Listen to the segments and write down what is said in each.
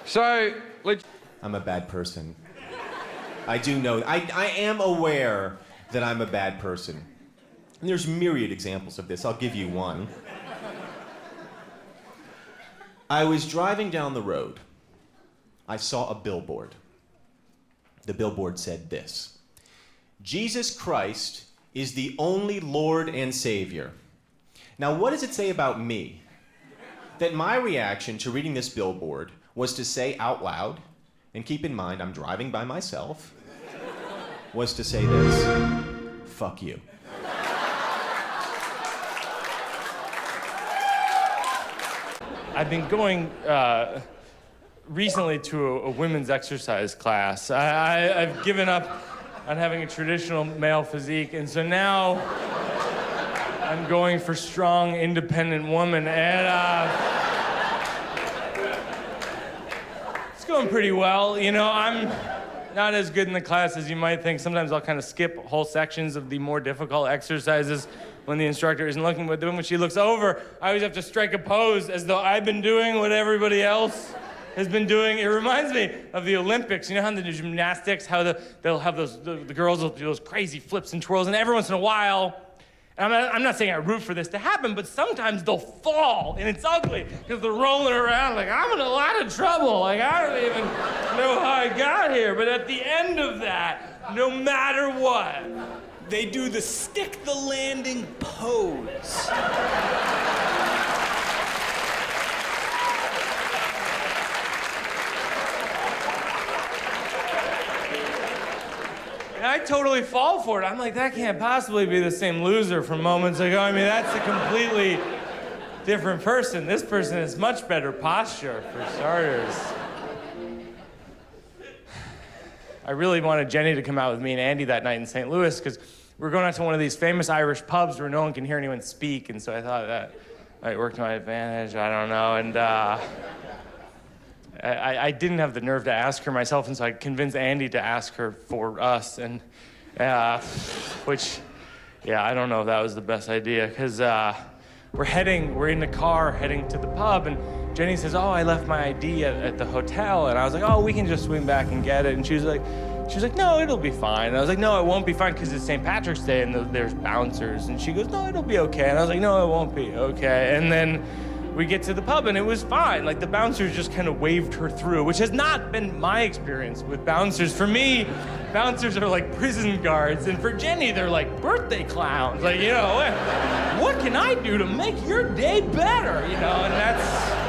So, I'm a bad person. I do know. I am aware that I'm a bad person. And there's myriad examples of this. I'll give you one. I was driving down the road. I saw a billboard. The billboard said this: Jesus Christ is the only Lord and Savior. Now, what does it say about me? That my reaction to reading this billboard was to say out loud, and keep in mind I'm driving by myself, was to say this: fuck you. I've been going recently to a women's exercise class. I've given up on having a traditional male physique, and so now I'm going for strong, independent woman, and it's going pretty well. You know, I'm not as good in the class as you might think. Sometimes I'll kind of skip whole sections of the more difficult exercises when the instructor isn't looking, but then when she looks over, I always have to strike a pose as though I've been doing what everybody else has been doing. It reminds me of the Olympics. You know how in the gymnastics, how they'll have the girls will do those crazy flips and twirls, and every once in a while, and I'm not saying I root for this to happen, but sometimes they'll fall, and it's ugly, because they're rolling around like, I'm in a lot of trouble. Like, I don't even know how I got here. But at the end of that, no matter what, they do the stick the landing pose. And I totally fall for it. I'm like, that can't possibly be the same loser from moments ago. I mean, that's a completely different person. This person has much better posture, for starters. I really wanted Jenny to come out with me and Andy that night in St. Louis, because we're going out to one of these famous Irish pubs where no one can hear anyone speak, and so I thought that might work to my advantage. I don't know, and I didn't have the nerve to ask her myself, and so I convinced Andy to ask her for us, and which, yeah, I don't know if that was the best idea, because we're in the car heading to the pub, and Jenny says, oh, I left my ID at the hotel, and I was like, oh, we can just swing back and get it, and she was like, no, it'll be fine. And I was like, no, it won't be fine because it's St. Patrick's Day and there's bouncers. And she goes, no, it'll be okay. And I was like, no, it won't be okay. And then we get to the pub and it was fine. Like, the bouncers just kind of waved her through, which has not been my experience with bouncers. For me, bouncers are like prison guards, and for Jenny, they're like birthday clowns. Like, you know, what can I do to make your day better? You know, and that's...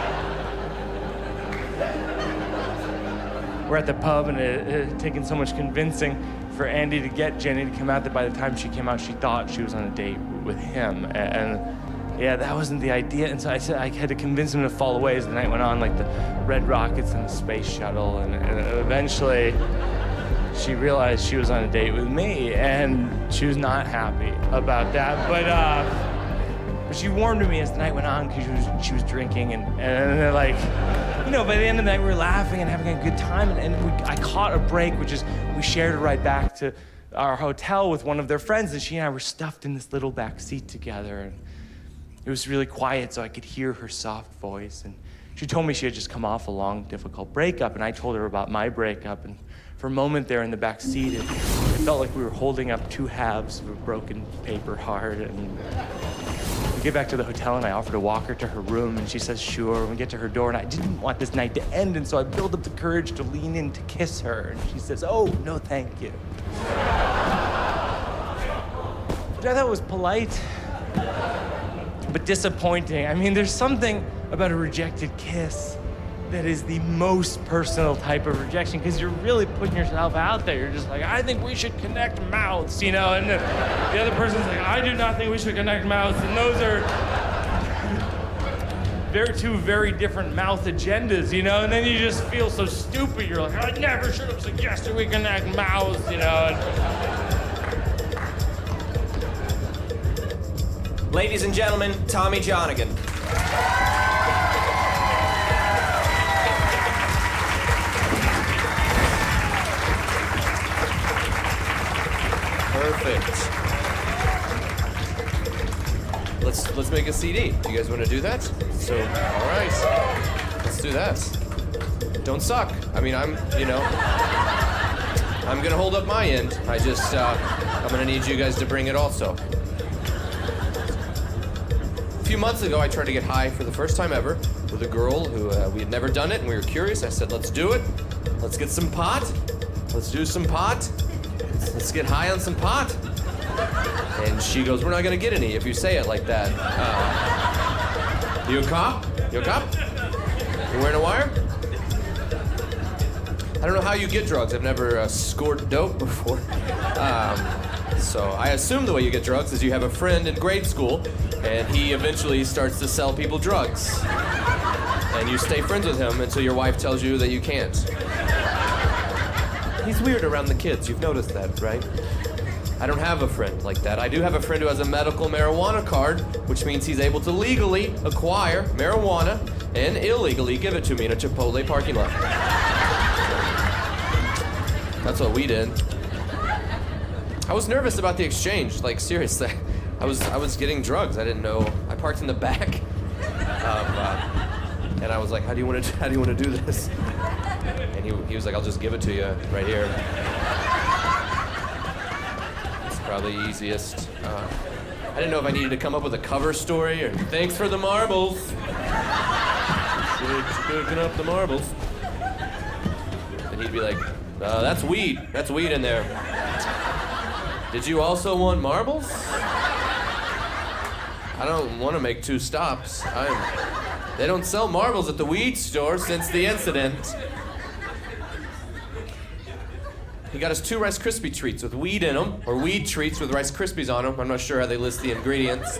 We're at the pub, and it had taken so much convincing for Andy to get Jenny to come out that by the time she came out, she thought she was on a date with him. And yeah, that wasn't the idea. And so I said I had to convince him to fall away as the night went on, like the red rockets and the space shuttle. And eventually, she realized she was on a date with me, and she was not happy about that. But she warmed to me as the night went on because she was drinking, and like, you know, by the end of the night we were laughing and having a good time, and I caught a break, which is we shared a ride back to our hotel with one of their friends, and she and I were stuffed in this little back seat together, and it was really quiet so I could hear her soft voice, and she told me she had just come off a long, difficult breakup, and I told her about my breakup, and for a moment there in the back seat, it felt like we were holding up two halves of a broken paper heart, and we get back to the hotel, and I offer to walk her to her room, and she says, sure. We get to her door, and I didn't want this night to end, and so I build up the courage to lean in to kiss her, and she says, oh, no, thank you. Which I thought was polite, but disappointing. I mean, there's something about a rejected kiss that is the most personal type of rejection, because you're really putting yourself out there. You're just like, I think we should connect mouths, you know, and the other person's like, I do not think we should connect mouths, and those are two very different mouth agendas, you know, and then you just feel so stupid. You're like, I never should have suggested we connect mouths, you know. Ladies and gentlemen, Tommy Johnigan. Perfect. Let's make a CD. Do you guys want to do that? So, all right, let's do that. don't suck. I mean, I'm gonna hold up my end. I'm gonna need you guys to bring it also. A few months ago, I tried to get high for the first time ever with a girl who we had never done it, and we were curious. I said, let's do it. Let's get some pot. Let's do some pot. Let's get high on some pot. And she goes, we're not gonna get any if you say it like that. You a cop? You a cop? You wearing a wire? I don't know how you get drugs. I've never scored dope before. So I assume the way you get drugs is you have a friend in grade school, and he eventually starts to sell people drugs. And you stay friends with him until your wife tells you that you can't. He's weird around the kids. You've noticed that, right? I don't have a friend like that. I do have a friend who has a medical marijuana card, which means he's able to legally acquire marijuana and illegally give it to me in a Chipotle parking lot. That's what we did. I was nervous about the exchange, like seriously. I was getting drugs. I didn't know. I parked in the back, and I was like, "How do you want to do this?" And he was like, "I'll just give it to you right here." It's probably easiest. I didn't know if I needed to come up with a cover story or thanks for the marbles. Picking up the marbles. And he'd be like, that's weed. That's weed in there. Did you also want marbles? I don't want to make 2 stops. They don't sell marbles at the weed store since the incident. He got us 2 Rice Krispie treats with weed in them, or weed treats with Rice Krispies on them. I'm not sure how they list the ingredients.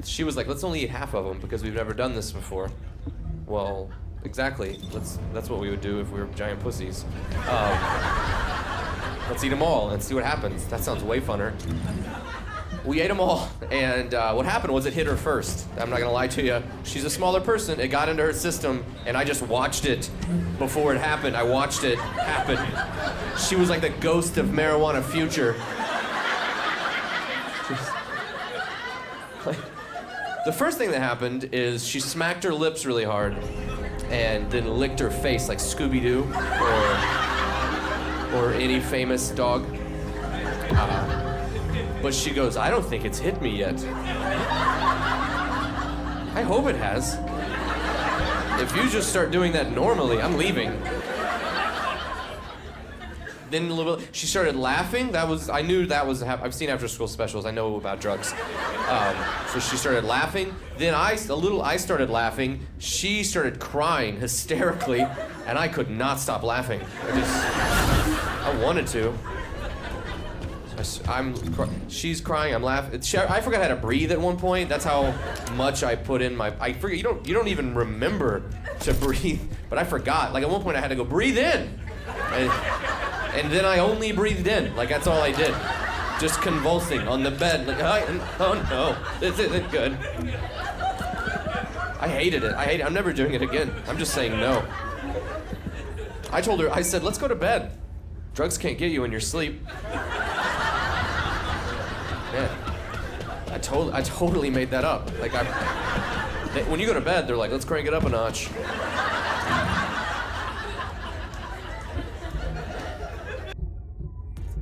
She was like, let's only eat half of them because we've never done this before. Well, exactly. That's what we would do if we were giant pussies. Let's eat them all and see what happens. That sounds way funner. We ate them all, and what happened was it hit her first. I'm not gonna lie to you. She's a smaller person. It got into her system, and I just watched it before it happened. I watched it happen. She was like the ghost of marijuana future. The first thing that happened is she smacked her lips really hard and then licked her face like Scooby-Doo or any famous dog. But she goes, I don't think it's hit me yet. I hope it has. If you just start doing that normally, I'm leaving. Then a little, she started laughing. I knew that was, I've seen after school specials. I know about drugs. So she started laughing. Then I started laughing. She started crying hysterically, and I could not stop laughing. I wanted to. She's crying, I'm laughing. I forgot how to breathe at one point. That's how much I put in my, I forget, you don't even remember to breathe, but I forgot. Like at one point I had to go, breathe in. And then I only breathed in. Like that's all I did. Just convulsing on the bed. Like, oh no, this isn't good. I hated it. I'm never doing it again. I'm just saying no. I told her, I said, let's go to bed. Drugs can't get you in your sleep. Man, I totally made that up. Like when you go to bed, they're like, let's crank it up a notch.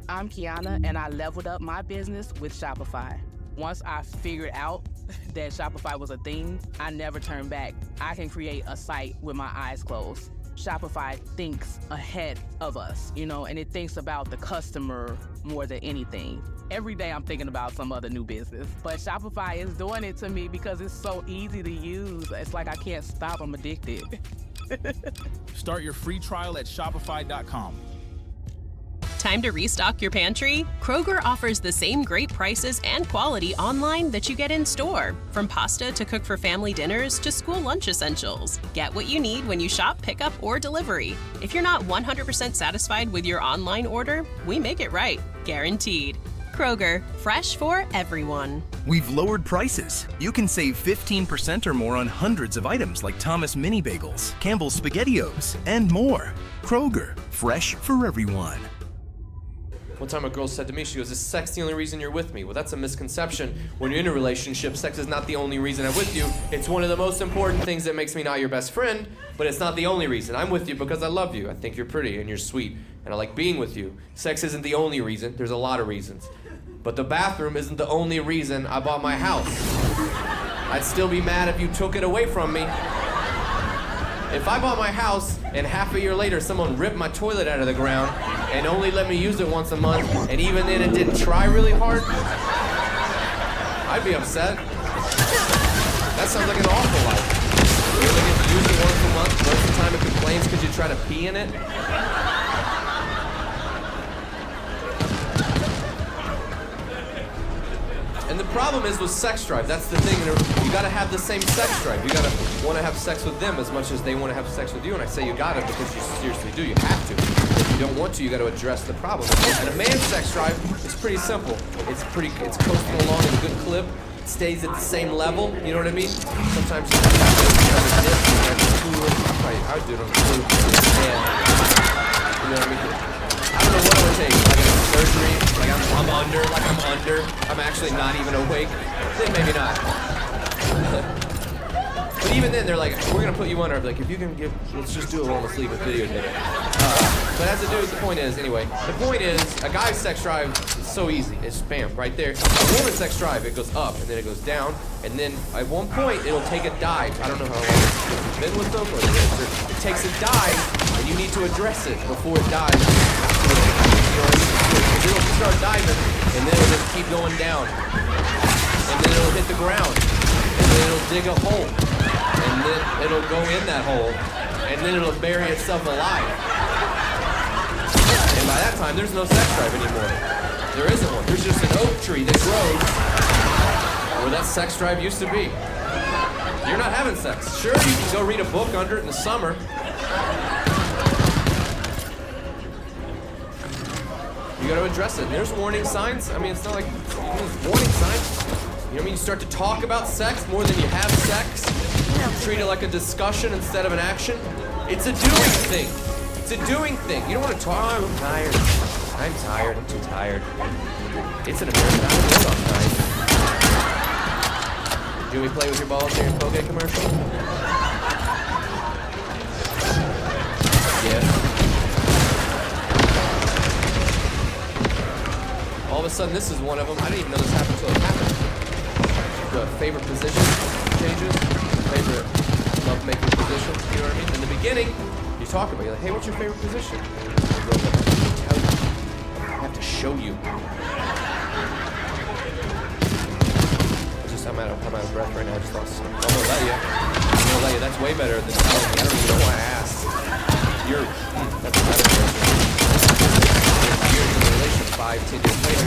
I'm Kiana, and I leveled up my business with Shopify. Once I figured out that Shopify was a thing, I never turned back. I can create a site with my eyes closed. Shopify thinks ahead of us, and it thinks about the customer more than anything. Every day I'm thinking about some other new business, but Shopify is doing it to me because it's so easy to use. It's like I can't stop, I'm addicted. Start your free trial at shopify.com. Time to restock your pantry? Kroger offers the same great prices and quality online that you get in store. From pasta to cook for family dinners to school lunch essentials. Get what you need when you shop, pickup, or delivery. If you're not 100% satisfied with your online order, we make it right. Guaranteed. Kroger, fresh for everyone. We've lowered prices. You can save 15% or more on hundreds of items like Thomas Mini Bagels, Campbell's SpaghettiOs, and more. Kroger, fresh for everyone. One time a girl said to me, she goes, is sex the only reason you're with me? Well, that's a misconception. When you're in a relationship, sex is not the only reason I'm with you. It's one of the most important things that makes me not your best friend, but it's not the only reason. I'm with you because I love you. I think you're pretty and you're sweet, and I like being with you. Sex isn't the only reason. There's a lot of reasons. But the bathroom isn't the only reason I bought my house. I'd still be mad if you took it away from me. If I bought my house and half a year later someone ripped my toilet out of the ground and only let me use it once a month, and even then it didn't try really hard, I'd be upset. That sounds like an awful life. You only get to use it once a month, most of the time it complains because you try to pee in it. And the problem is with sex drive, that's the thing, you gotta have the same sex drive. You gotta wanna have sex with them as much as they wanna have sex with you. And I say you gotta because you seriously do, you have to. If you don't want to, you gotta address the problem. And a man's sex drive is pretty simple. It's coasting along at a good clip. It stays at the same level, you know what I mean? Sometimes you have to dip, you have to cool it. I would do it on the flu. And, you know what I mean? I don't know what it would take, like a surgery, like I'm under, I'm actually not even awake, then maybe not. But even then, they're like, we're gonna put you under, like, if you can let's just do it while I'm asleep and videotape it. But as a dude, the point is, a guy's sex drive is so easy, it's bam, right there. A woman's sex drive, it goes up, and then it goes down, and then at one point, it'll take a dive. I don't know how long it's been with them, or it takes a dive, and you need to address it before it dives. It'll start diving, and then it'll just keep going down. And then it'll hit the ground. And then it'll dig a hole. And then it'll go in that hole. And then it'll bury itself alive. And by that time, there's no sex drive anymore. There isn't one. There's just an oak tree that grows where that sex drive used to be. You're not having sex. Sure, you can go read a book under it in the summer. You gotta address it. There's warning signs. I mean, it's not like there's warning signs. You know what I mean? You start to talk about sex more than you have sex. Treat it like a discussion instead of an action. It's a doing thing. It's a doing thing. You don't want to talk. Oh, I'm tired. I'm tired. I'm too tired. It's an American Idol off night. Do we play with your balls during Colgate commercial? Yeah. All of a sudden, this is one of them. I didn't even know this happened until it happened. The favorite position changes, favorite love-making position, you know what I mean? In the beginning, you talk about it, you're like, hey, what's your favorite position? I have to show you. I'm out of breath right now. I just lost. I'm gonna let you. That's way better than telling me. I don't even know why I asked. That's better. Years in a relationship, 5-10 years later.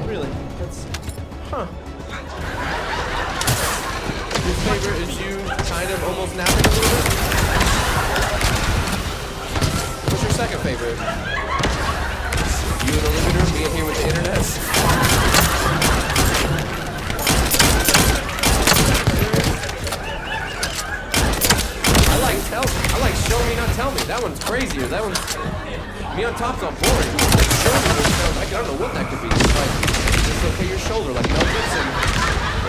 Really? That's, Your favorite is you kind of almost napping a little bit? What's your second favorite? You in the living room, being here with the internet? I like show me, not tell me. That one's crazier. That one's me on top's not boring. Show me, I don't know what that could be. Just dislocate your shoulder like Mel Gibson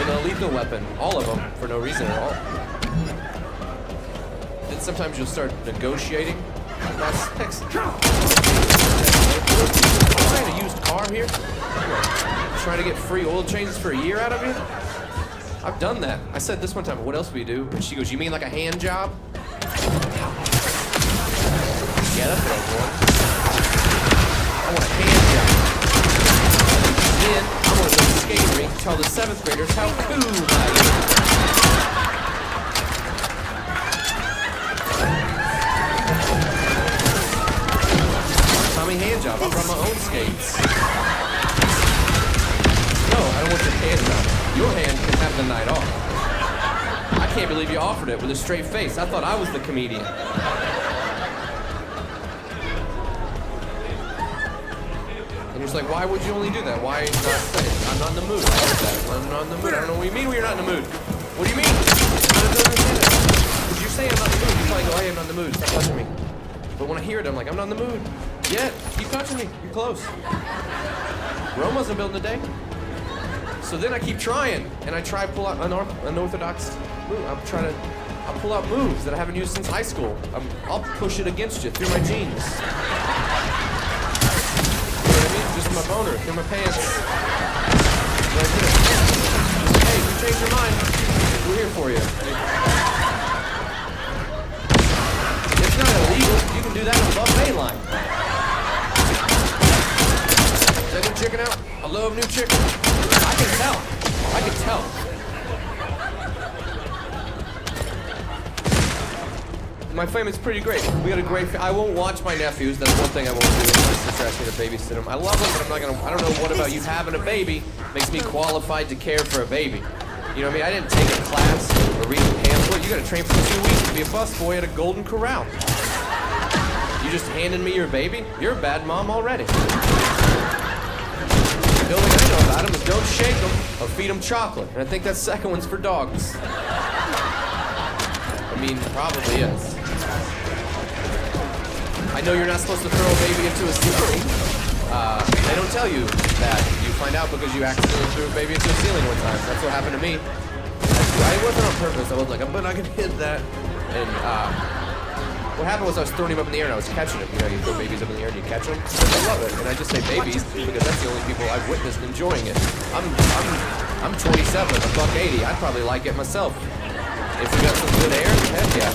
in a Lethal Weapon. All of them for no reason at all. Then sometimes you'll start negotiating about sex. Buying a used car here? Trying to get free oil changes for a year out of you? I've done that. I said this one time, what else do we do? And she goes, you mean like a hand job? Yeah, that's what I want. I want a hand job. Then I want to go to the skating rink and tell the 7th graders how cool I am. Tommy hand job. I brought my own skates. No, I don't want your hand job. Your hand can have the night off. I can't believe you offered it with a straight face. I thought I was the comedian. And you're just like, why would you only do that? Why not say it? I'm not in the mood. I heard that. I'm not in the mood. I don't know what you mean when you're not in the mood. What do you mean? I don't understand it. Would you saying I'm not in the mood. You probably go, hey, I'm not in the mood. Stop touching me. But when I hear it, I'm like, I'm not in the mood. Yet, keep touching me. You're close. Rome wasn't built in a day. So then I keep trying, and I try to pull out unorthodox move. I'll pull out moves that I haven't used since high school. I'll push it against you through my jeans. You know what I mean? Just my boner, through my pants. Like this. Hey, if you change your mind, we're here for you. It's not illegal. You can do that on the buffet line. Is that new chicken out? I love new chicken. I can tell. I can tell. My family's pretty great. We got a great. I won't watch my nephews. That's one thing I won't do. My sister asked me to babysit them. I love them, but I'm not gonna. I don't know what about you having a baby makes me qualified to care for a baby. You know what I mean? I didn't take a class or read a pamphlet. You got to train for 2 weeks to be a busboy at a Golden Corral. You just handed me your baby? You're a bad mom already. The only thing I know about them is don't shake them or feed them chocolate. And I think that second one's for dogs. I mean, probably is. I know you're not supposed to throw a baby into a ceiling. They don't tell you that. You find out because you accidentally threw a baby into a ceiling one time. That's what happened to me. It wasn't on purpose. I was like, I'm not gonna hit that. And what happened was I was throwing him up in the air and I was catching him. You know, you throw babies up in the air and you catch them. I love it. And I just say babies because that's the only people I've witnessed enjoying it. I'm 27, $180. I'd probably like it myself. If we got some good air, heck yeah.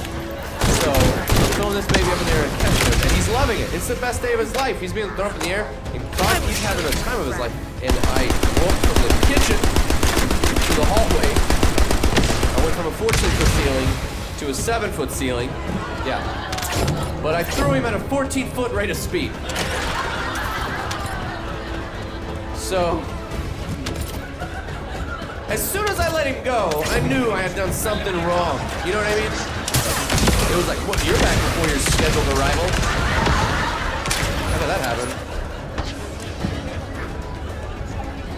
So I'm throwing this baby up in the air and catching him, and he's loving it. It's the best day of his life. He's being thrown up in the air, and God, he's having the time of his life. And I walked from the kitchen to the hallway. I went from a 14-foot ceiling to a 7-foot ceiling. Yeah. But I threw him at a 14-foot rate of speed. So as soon as I let him go, I knew I had done something wrong. You know what I mean? It was like, what, you're back before your scheduled arrival? How did that happen?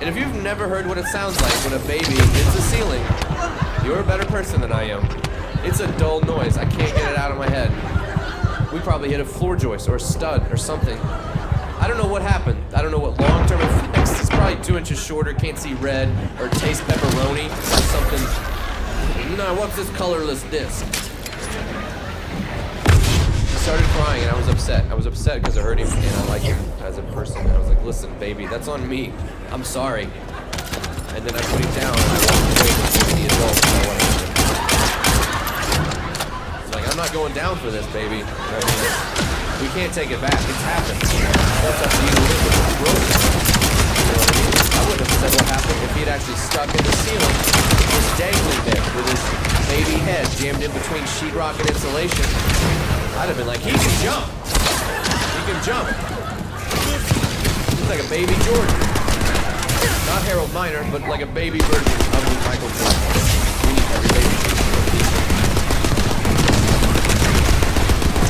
And if you've never heard what it sounds like when a baby hits the ceiling, you're a better person than I am. It's a dull noise. I can't get it out of my head. We probably hit a floor joist or a stud or something. I don't know what happened. I don't know what long-term effects. It's probably 2 inches shorter, can't see red, or taste pepperoni, or something. No, what's this colorless disc? I started crying and I was upset. I was upset because I hurt him and I like him as a person. And I was like, listen, baby, that's on me. I'm sorry. And then I put him down and I walked away to the adults. It's like, I'm not going down for this, baby. I mean, we can't take it back. It's happened. That's up to you to live with. It's broken. You know what I mean? I wouldn't have said what happened if he had actually stuck in the ceiling, just dangling there with his baby head jammed in between sheetrock and insulation. I'd have been like, he can jump. He can jump. He's like a baby Jordan. Not Harold Miner, but like a baby version of Michael Jordan. We need every baby.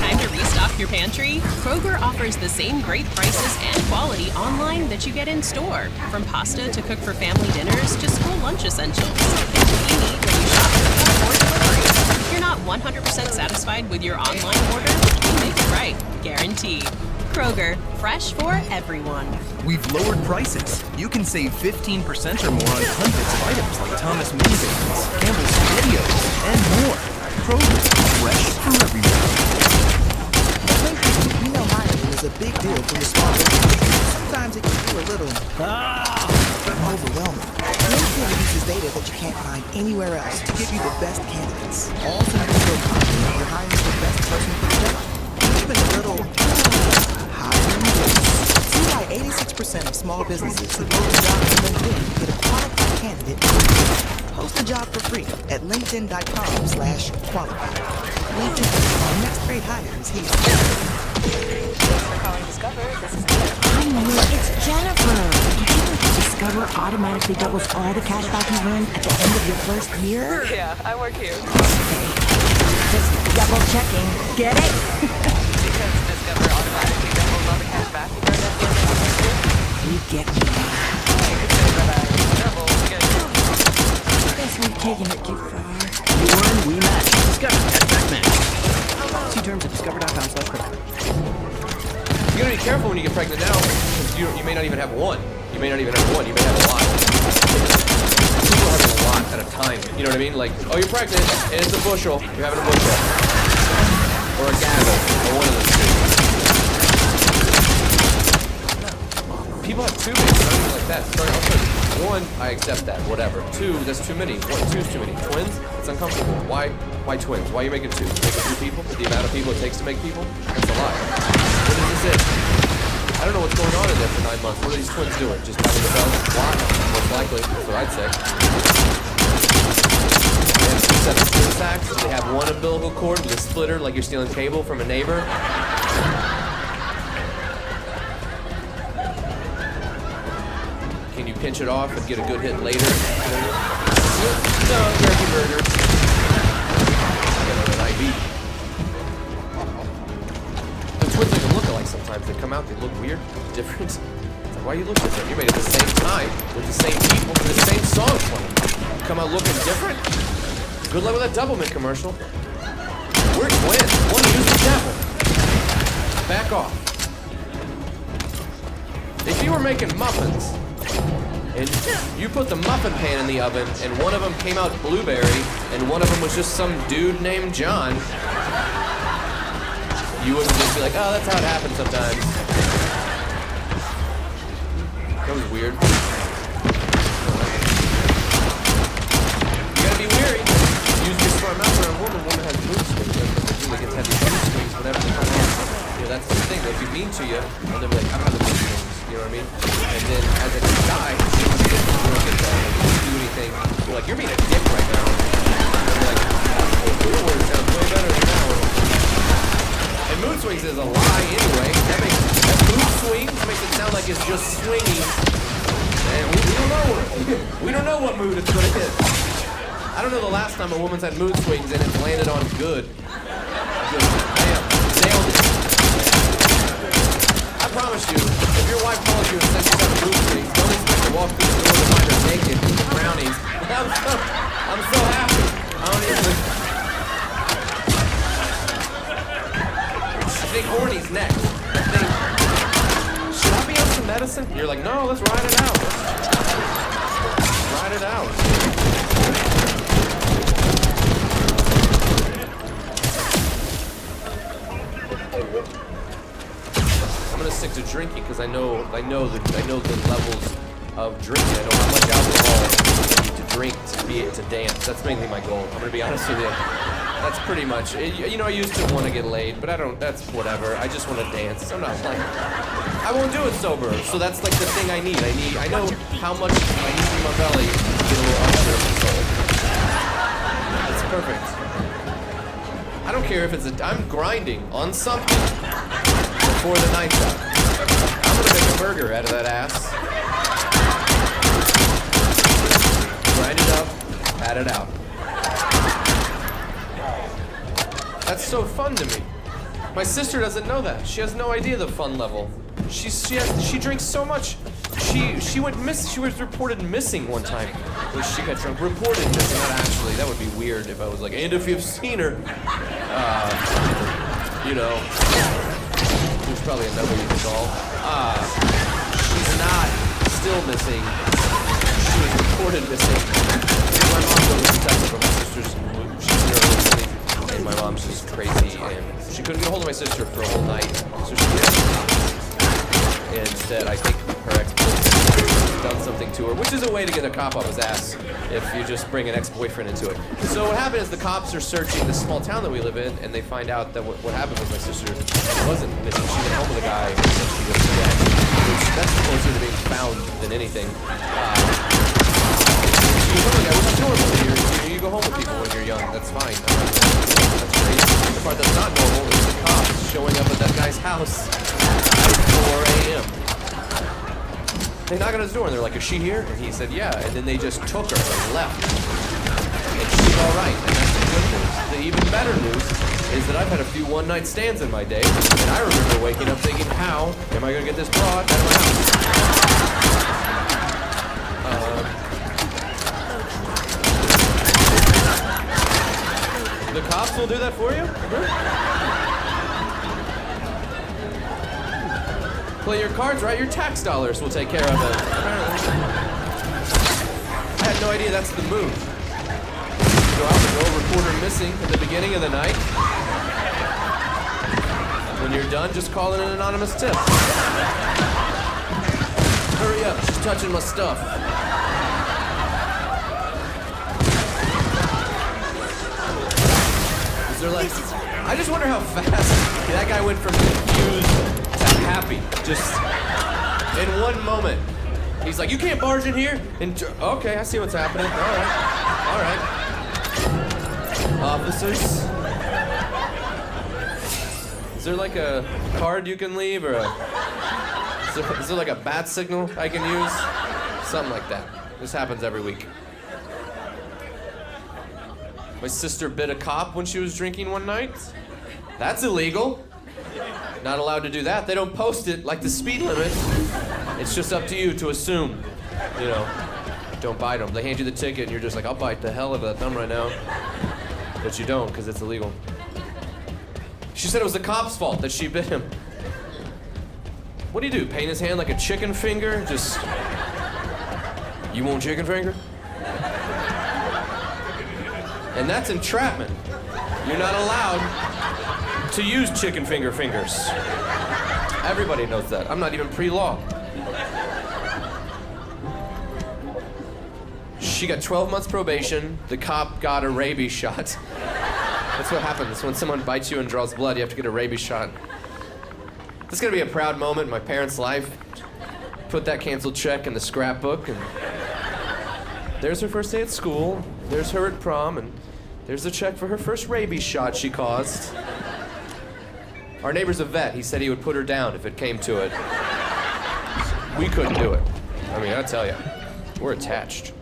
Time to restock your pantry? Kroger offers the same great prices and quality online that you get in store. From pasta to cook for family dinners to school lunch essentials. It's what you need when you shop for delivery. If you're not 100% satisfied with your online order, we make it right. Guaranteed. Kroger, fresh for everyone. We've lowered prices. You can save 15% or more on hundreds of items like Thomas Mini Bagels, Campbell's Spaghettios, and more. Kroger, fresh for everyone. You know hiring is a big deal for your small business. Sometimes it can be a little overwhelming. LinkedIn uses data that you can't find anywhere else to give you the best candidates. All to make you feel confident you're hiring the best person for the job. Even a little hiring business. See why 86% of small businesses who post a job on LinkedIn get a qualified candidate. Post a job for free at linkedin.com/qualify. LinkedIn, our next great hire is here. Thanks for calling Discover. This is Hi, Mia. It's Jennifer. Did you know that Discover automatically doubles all the cash back you earn at the end of your first year? Yeah, I work here. Just double checking. Get it? Because Discover automatically doubles all the cash back you earn at the end of your first year. You get me. You could say that I double get you. I guess we've taken it too far. You won, we match. Discover cashback match. terms at discover.com/credit. You gotta be careful when you get pregnant now, because you may not even have one. You may not even have one. You may have a lot. People are having a lot at a time. You know what I mean? Like, oh, you're pregnant, and it's a bushel. You're having a bushel. Or a gaggle, or one of those two. People have two babies, not even like that. Sorry, also, one, I accept that, whatever. Two, that's too many. Two's too many. Twins, it's uncomfortable. Why twins? Why are you making two? Making two people? The amount of people it takes to make people? That's a lot. What is this? I don't know what's going on in there for 9 months. What are these twins doing? Just having the bells? Why? Most likely. That's what I'd say. They have 2 sets of twin sacks. They have one umbilical cord with a splitter like you're stealing cable from a neighbor. Can you pinch it off and get a good hit later? No, turkey burger. An IV. Twins even look alike sometimes. They come out, they look weird, different. It's like, why you look different? You're made at the same time, with the same people, with the same song playing. You come out looking different? Good luck with that Doublemint commercial. We're twins. One use the devil. Back off. If you were making muffins, and you put the muffin pan in the oven, and one of them came out blueberry, and one of them was just some dude named John, you wouldn't just be like, oh, that's how it happens sometimes. That was weird. You gotta be wary. Use your smart mouth for a woman. Woman has mood swings. They get heavy mood swings whenever they come on. You know, that's the thing. They'll be mean to you, and they'll be like, I'm having mood swings. You know what I mean? And then as it dies, you don't get do anything. You're like, you're being a dick right now. And you're like, oh, your word sounds way better than that one. And mood swings is a lie anyway. That mood swings makes it sound like it's just swinging. And we don't know. We don't know what mood it's gonna hit. I don't know the last time a woman's had mood swings and it's landed on good. Just, bam, nailed it. I promise you, if your wife calls you and says she's got mood swings, don't expect to walk through the door to find her naked with brownies. I'm so happy. I don't even. I think horny's next. I think, should I be on some medicine? You're like, no, let's ride it out. Let's ride it out. I'm gonna stick to drinking because I know the levels of drinking. I know how much alcohol you need to drink to be able to dance. That's mainly my goal. I'm gonna be honest with you. That's pretty much it. You know, I used to want to get laid, but I don't. That's whatever. I just want to dance. I'm not like. I won't do it sober. So that's like the thing I need. I know how much I need in my belly to get a little upset in my soul. That's perfect. I don't care if it's I'm grinding on something before the night's out. I'm gonna make a burger out of that ass. Grind it up, pat it out. That's so fun to me. My sister doesn't know that. She has no idea the fun level. She drinks so much. She went she was reported missing one time when she got drunk. Reported missing, not actually. That would be weird if I was like, and if you've seen her, you know, there's probably another you can call. She's not still missing. She was reported missing. My mom was detective, but my sister's she's in her early 20s. And my mom's just crazy, and she couldn't get a hold of my sister for a whole night, so she did. Instead, I think her ex-boyfriend done something to her, which is a way to get a cop off his ass if you just bring an ex-boyfriend into it. So what happened is the cops are searching this small town that we live in, and they find out that what happened was my sister wasn't missing. She went home with a guy, and she was dead. Which, that's closer to being found than anything. She was like, I was normal. You go home with people when you're young. That's fine. That's great. The part that's not normal is the cops showing up at that guy's house at 4 a.m. They knock on his door and they're like, is she here? And he said, yeah. And then they just took her and left. And she's all right. And that's the good news. The even better news is that I've had a few one-night stands in my day. And I remember waking up thinking, how am I going to get this broad out of my house? The cops will do that for you? play your cards right, your tax dollars will take care of it. Apparently. I had no idea that's the move. Go out and go report her missing at the beginning of the night. When you're done, just call in an anonymous tip. Hurry up, she's touching my stuff. Is there like, I just wonder how fast that guy went from confused to happy, just in one moment. He's like, you can't barge in here? And okay, I see what's happening. All right. Officers. Is there like a card you can leave or is there like a bat signal I can use? Something like that. This happens every week. My sister bit a cop when she was drinking one night. That's illegal. Not allowed to do that. They don't post it like the speed limit. It's just up to you to assume, you know, don't bite them. They hand you the ticket and you're just like, I'll bite the hell out of that thumb right now. But you don't because it's illegal. She said it was the cop's fault that she bit him. What do you do? Paint his hand like a chicken finger? Just, you want chicken finger? And that's entrapment. You're not allowed to use chicken finger fingers. Everybody knows that. I'm not even pre-law. She got 12 months probation. The cop got a rabies shot. That's what happens when someone bites you and draws blood. You have to get a rabies shot. This is gonna be a proud moment in my parents' life. Put that canceled check in the scrapbook, and there's her first day at school. There's her at prom, and there's the check for her first rabies shot she caused. Our neighbor's a vet. He said he would put her down if it came to it. We couldn't do it. I mean, I tell you, we're attached.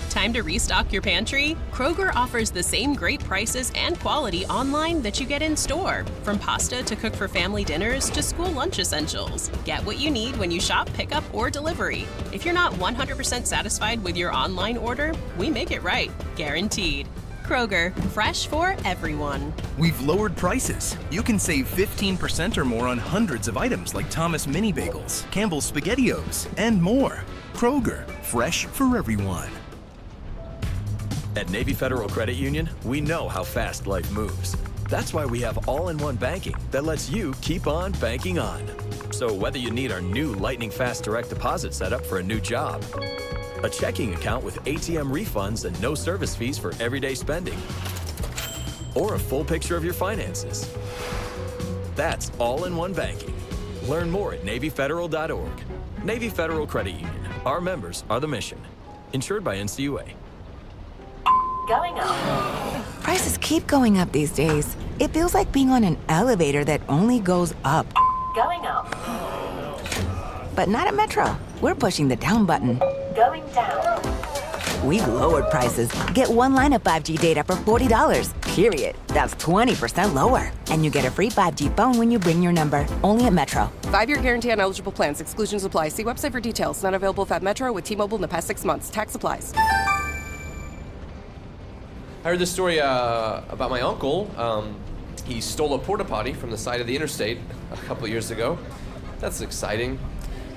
Time to restock your pantry? Kroger offers the same great prices and quality online that you get in store. From pasta to cook for family dinners to school lunch essentials. Get what you need when you shop, pickup, or delivery. If you're not 100% satisfied with your online order, we make it right. Guaranteed. Kroger, fresh for everyone. We've lowered prices. You can save 15% or more on hundreds of items like Thomas Mini Bagels, Campbell's SpaghettiOs, and more. Kroger, fresh for everyone. At Navy Federal Credit Union, we know how fast life moves. That's why we have all-in-one banking that lets you keep on banking on. So whether you need our new lightning fast direct deposit setup for a new job, a checking account with ATM refunds and no service fees for everyday spending, or a full picture of your finances, that's all-in-one banking. Learn more at NavyFederal.org. Navy Federal Credit Union. Our members are the mission. Insured by NCUA. Going up. Prices keep going up these days. It feels like being on an elevator that only goes up. Going up. But not at Metro. We're pushing the down button. Going down. We've lowered prices. Get one line of 5G data for $40, period. That's 20% lower. And you get a free 5G phone when you bring your number. Only at Metro. 5-year guarantee on eligible plans. Exclusions apply. See website for details. Not available at Metro with T-Mobile in the past 6 months. Tax applies. I heard this story about my uncle. He stole a porta potty from the side of the interstate a couple of years ago. That's exciting.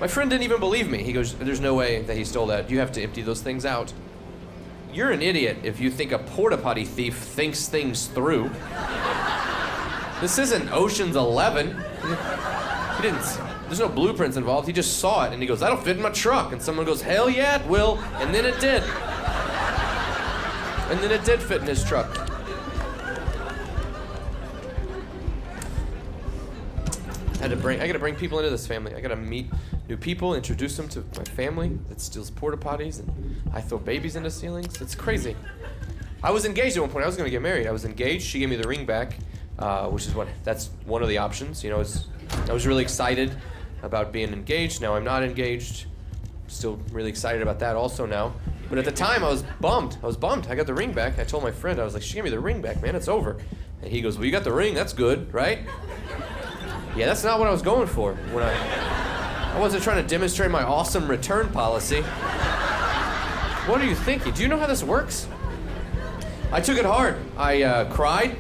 My friend didn't even believe me. He goes, there's no way that he stole that. You have to empty those things out. You're an idiot if you think a porta potty thief thinks things through. This isn't Ocean's 11. He didn't. There's no blueprints involved. He just saw it and he goes, that'll fit in my truck. And someone goes, hell yeah, it will. And then it did. And then it did fit in his truck. I gotta bring people into this family. I gotta meet new people, introduce them to my family that steals porta potties, and I throw babies into ceilings. It's crazy. I was engaged at one point. I was gonna get married. I was engaged. She gave me the ring back, that's one of the options. You know, I was really excited about being engaged. Now I'm not engaged. Still really excited about that also now. But at the time, I was bummed. I got the ring back. I told my friend, I was like, she gave me the ring back, man, it's over. And he goes, well, you got the ring, that's good, right? Yeah, that's not what I was going for. I wasn't trying to demonstrate my awesome return policy. What are you thinking? Do you know how this works? I took it hard. I cried.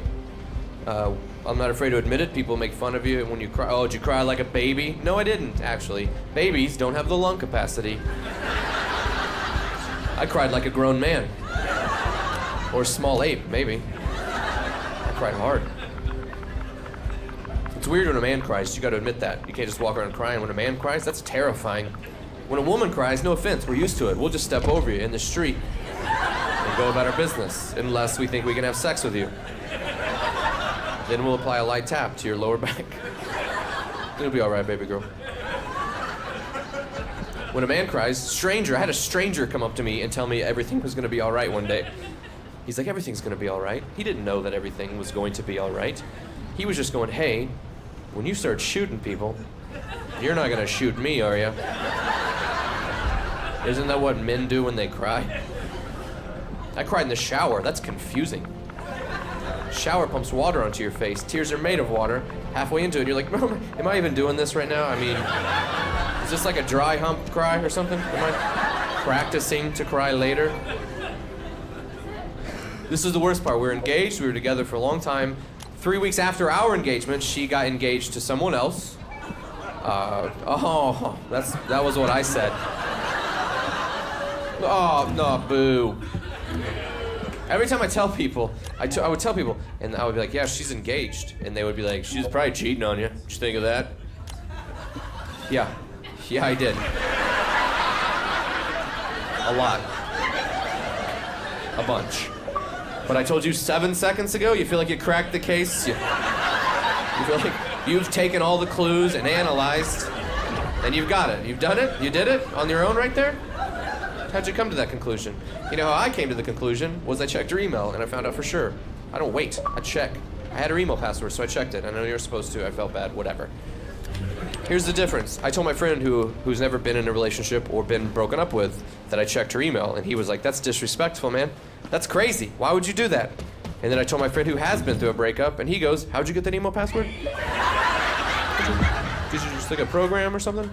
I'm not afraid to admit it. People make fun of you when you cry. Oh, did you cry like a baby? No, I didn't, actually. Babies don't have the lung capacity. I cried like a grown man. Or a small ape, maybe. I cried hard. It's weird when a man cries. You got to admit that. You can't just walk around crying. When a man cries, that's terrifying. When a woman cries, no offense, we're used to it. We'll just step over you in the street and go about our business, unless we think we can have sex with you. Then we'll apply a light tap to your lower back. It'll be all right, baby girl. When a man cries, I had a stranger come up to me and tell me everything was gonna be all right one day. He's like, everything's gonna be all right. He didn't know that everything was going to be all right. He was just going, hey, when you start shooting people, you're not gonna shoot me, are you? Isn't that what men do when they cry? I cried in the shower. That's confusing. Shower pumps water onto your face. Tears are made of water. Halfway into it, you're like, am I even doing this right now? I mean, is this like a dry hump cry or something? Am I practicing to cry later? This is the worst part. We were engaged. We were together for a long time. 3 weeks after our engagement, she got engaged to someone else. That was what I said. Oh, no, boo. Every time I tell people, I would tell people, and I would be like, yeah, she's engaged. And they would be like, she's probably cheating on you. Did you think of that? Yeah, I did. A lot. A bunch. But I told you 7 seconds ago, you feel like you cracked the case? You feel like you've taken all the clues and analyzed, and you've got it. You've done it? You did it on your own right there? How'd you come to that conclusion? You know how I came to the conclusion was I checked her email and I found out for sure. I don't wait, I check. I had her email password, so I checked it. I know you're supposed to, I felt bad, whatever. Here's the difference. I told my friend who's never been in a relationship or been broken up with that I checked her email, and he was like, that's disrespectful, man. That's crazy. Why would you do that? And then I told my friend who has been through a breakup, and he goes, how'd you get that email password? Did you just like a program or something?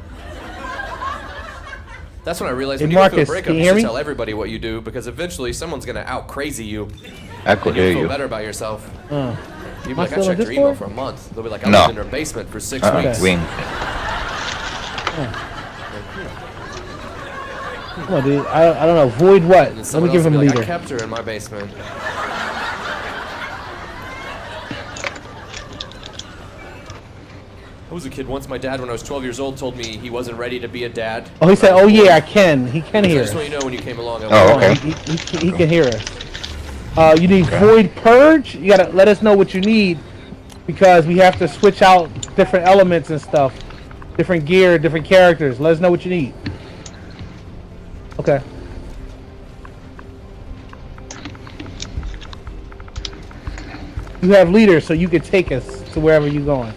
That's when I realized when you go through a breakup, you should tell everybody what you do, because eventually someone's gonna out crazy you. I could hear you. Feel better about yourself. You'll be like, I checked your email for a month. They'll be like, I was in her basement for 6 weeks. Wing. Come on, dude. I don't know. Void what? Let me give him a leader. I kept her in my basement. I was a kid once. My dad, when I was 12 years old, told me he wasn't ready to be a dad. Oh, he said, oh yeah, I can. He can hear us. I just want you to know when you came along. Okay. He can hear us. You need Void Purge? You gotta let us know what you need, because we have to switch out different elements and stuff. Different gear, different characters. Let us know what you need. Okay. You have leaders, so you can take us to wherever you're going.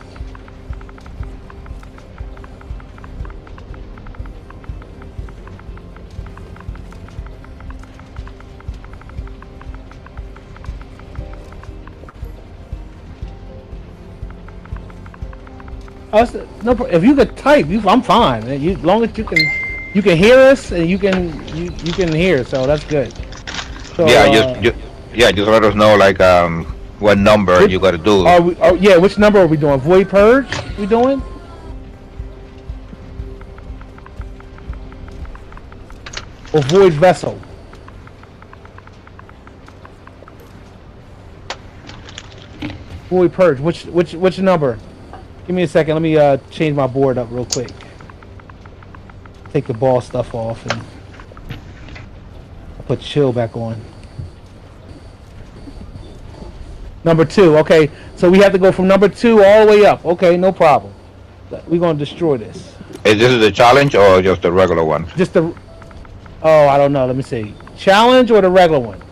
No, if you could type, I'm fine. As long as you can hear us and you can hear, so that's good. So, just let us know like what number you got to do. Yeah, which number are we doing? Void Purge? We doing? Or Void Vessel? Void Purge. Which number? Give me a second. Let me change my board up real quick. Take the ball stuff off and I'll put chill back on. Number 2. Okay, so we have to go from number 2 all the way up. Okay, no problem. We're gonna destroy this. Is this the challenge or just the regular one? Just the. Oh, I don't know. Let me see. Challenge or the regular one?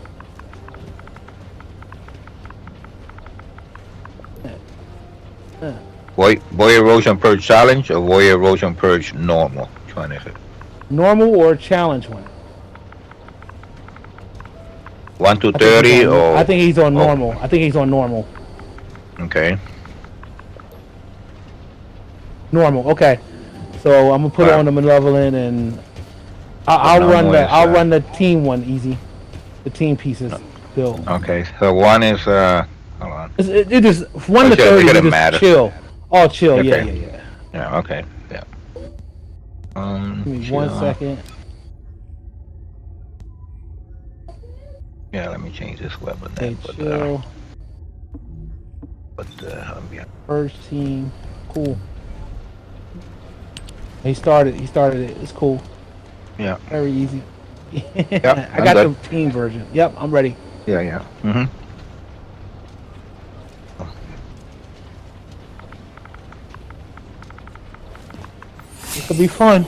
Void Erosion Purge Challenge or Void Erosion Purge Normal? Which one is it? Normal or challenge one? 1 to 30 or? I think he's on normal. I think he's on normal. Okay. Normal. Okay. So I'm gonna put it on the malevolent, and I'll run the team one easy. The team pieces build. Okay. So one is hold on. It just 1 to sure, 30. it doesn't Just matter. chill. All chill. Okay. Yeah. Yeah. Okay. Yeah. Give me 1 second. Yeah. Let me change this weapon. Okay, Then, chill. yeah. First team. Cool. He started it. It's cool. Yeah. Very easy. Yep, I got good. the team version. Yep, I'm ready. Yeah. Yeah. Mm-hmm. It could be fun.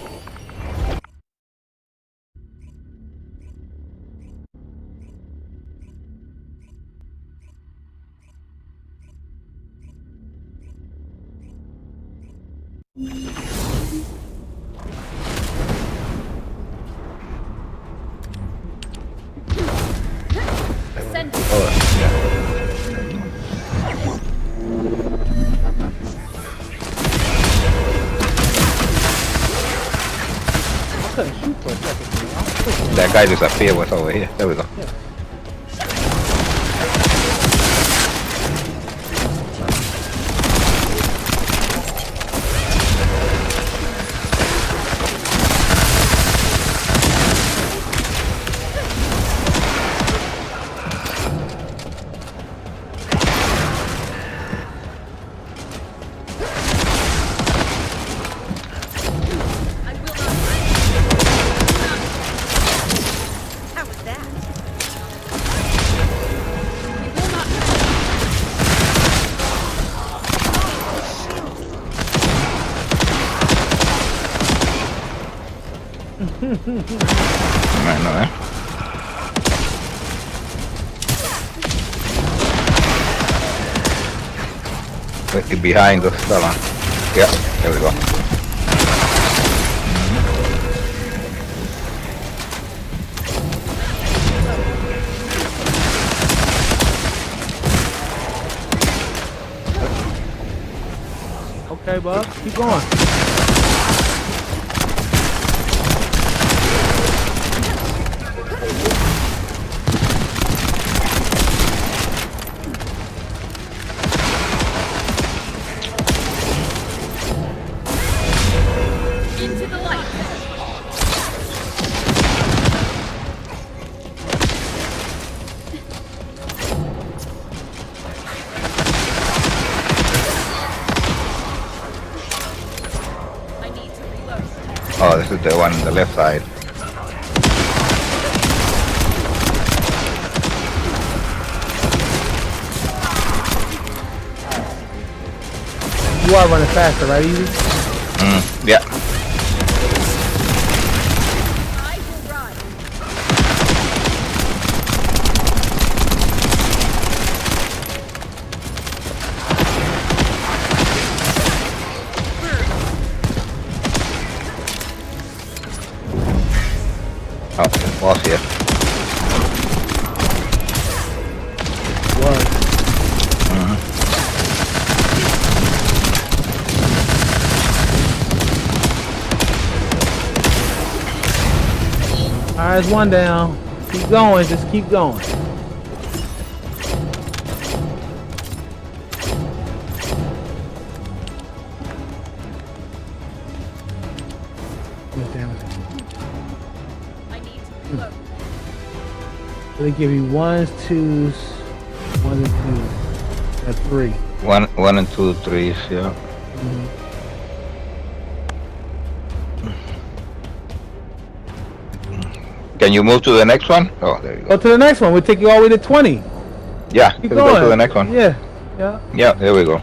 That guy disappeared. Was over here. There we go. I know that. Wait, behind us, fella. Yeah, there we go. Okay, bud. Keep going. Into the light. Oh, this is the one on the left side. You are running faster, right, Easy? Yeah. Oh, boss here. What? Alright, it's one down. Keep going, just keep going. God damn it. They give you ones, twos, one and two, or three. One and two threes, yeah. Can you move to the next one? Oh, there you go. Go to the next one. We'll take you all the way to 20. Yeah, Keep let's going. go to the next one. Yeah, yeah. Yeah, there we go.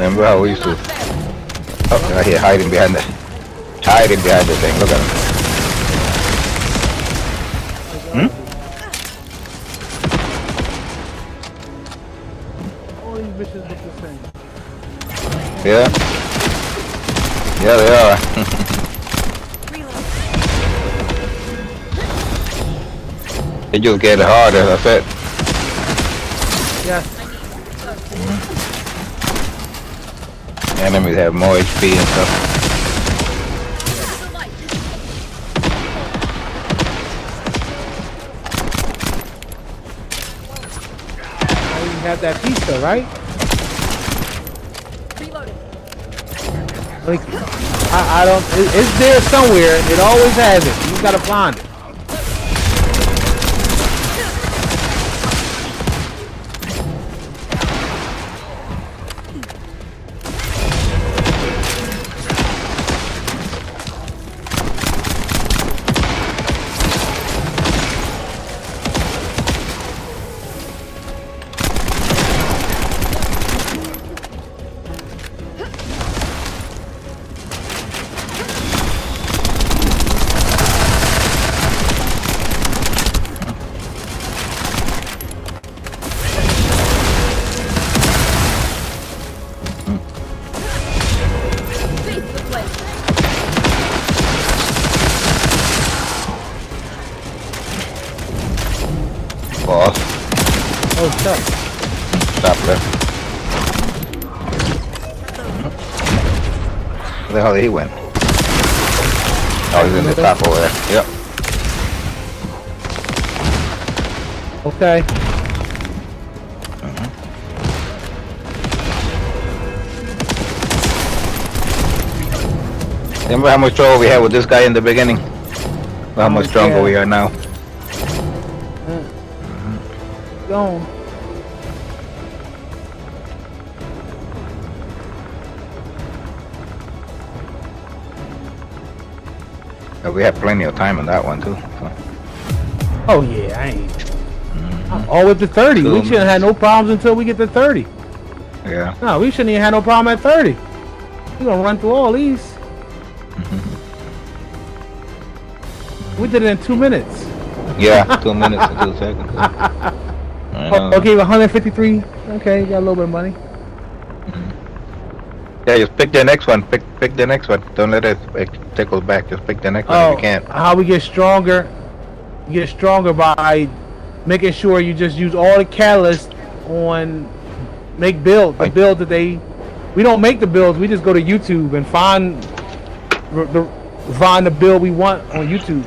Remember how we used to? Oh, right here, hiding behind the thing. Look at him. All these bitches look the same. Yeah. Yeah, they are. It just get harder. That's it. Yes. Enemies have more HP and stuff. You have that pizza, right? Like, I don't. It's there somewhere. It always has it. You gotta find it. Boss. Oh, stop. Stop there. Where the hell did he went? Oh, he's in the top over there. Yep. Okay. Remember how much trouble we had with this guy in the beginning? How much stronger we are now. Gone. We have plenty of time on that one too. So. Oh yeah, I ain't. I'm all with the 30. We shouldn't have no problems until we get to 30. Yeah. No, we shouldn't even have no problem at 30. We're gonna run through all these. We did it in 2 minutes. Yeah, 2 minutes and 2 seconds. Okay, 153. Okay, you got a little bit of money. Yeah, just pick the next one. Pick the next one. Don't let it tickle back. Just pick the next one if you can. How we get stronger? You get stronger by making sure you just use all the catalysts on the build that they. We don't make the builds. We just go to YouTube and find the build we want on YouTube.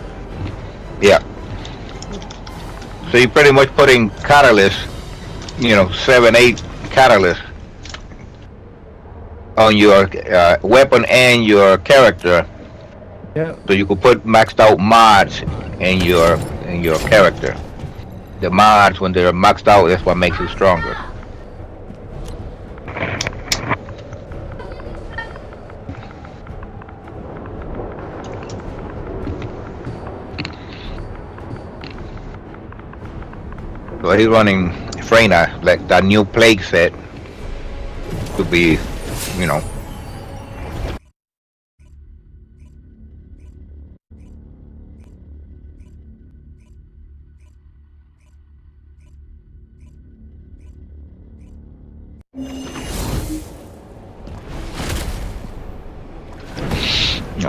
Yeah. So you're pretty much putting catalysts, 7, 8 catalysts on your weapon and your character. Yeah. So you could put maxed out mods in your character. The mods, when they're maxed out, that's what makes you stronger. So he's running Freyna, like that new plague set to be,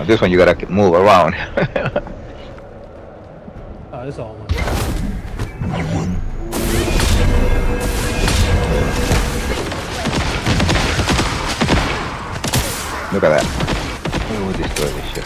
this one you gotta move around. Oh, it's all one. Look at that. We'll destroy this shit.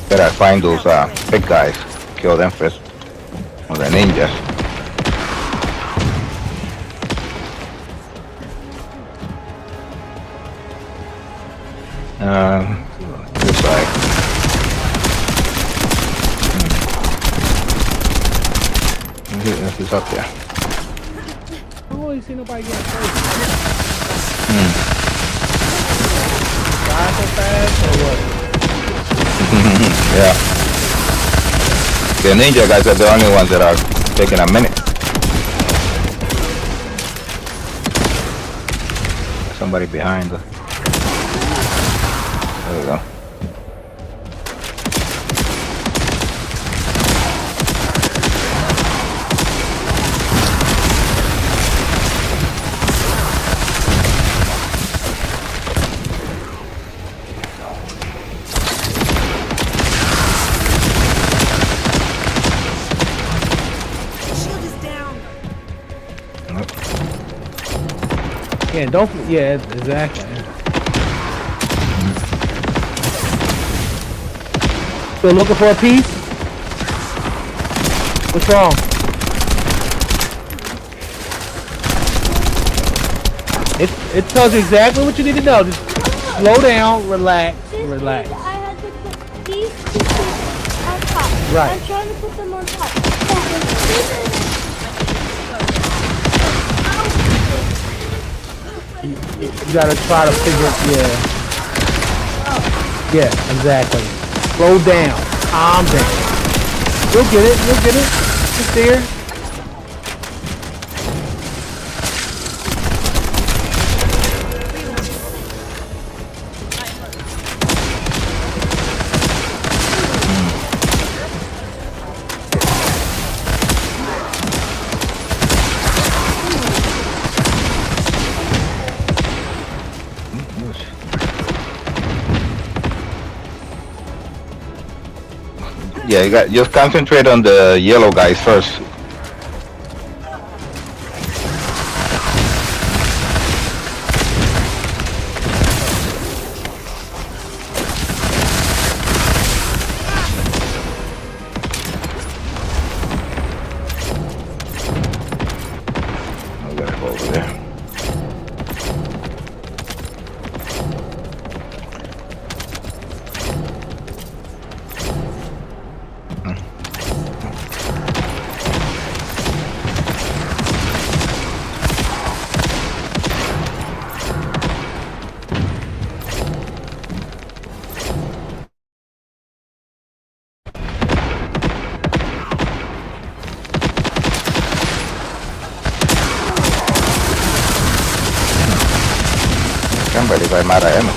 Better find those big guys. Kill them first. Or the ninjas. This side. He's up there. I don't really see nobody getting first. Die so fast or what? Yeah. The ninja guys are the only ones that are taking a minute. Somebody behind us. There we go. Yeah, don't. Yeah, exactly. Still looking for a piece? What's wrong? It tells you exactly what you need to know. Just slow down, relax, relax. I had to put these pieces on top. Right. I'm trying to put them on top. You gotta try to figure it, yeah, exactly. Slow down, calm down. You'll get it, it's there. Yeah, you got just concentrate on the yellow guys first. I gotta go over there. Can't believe I'm out of ammo.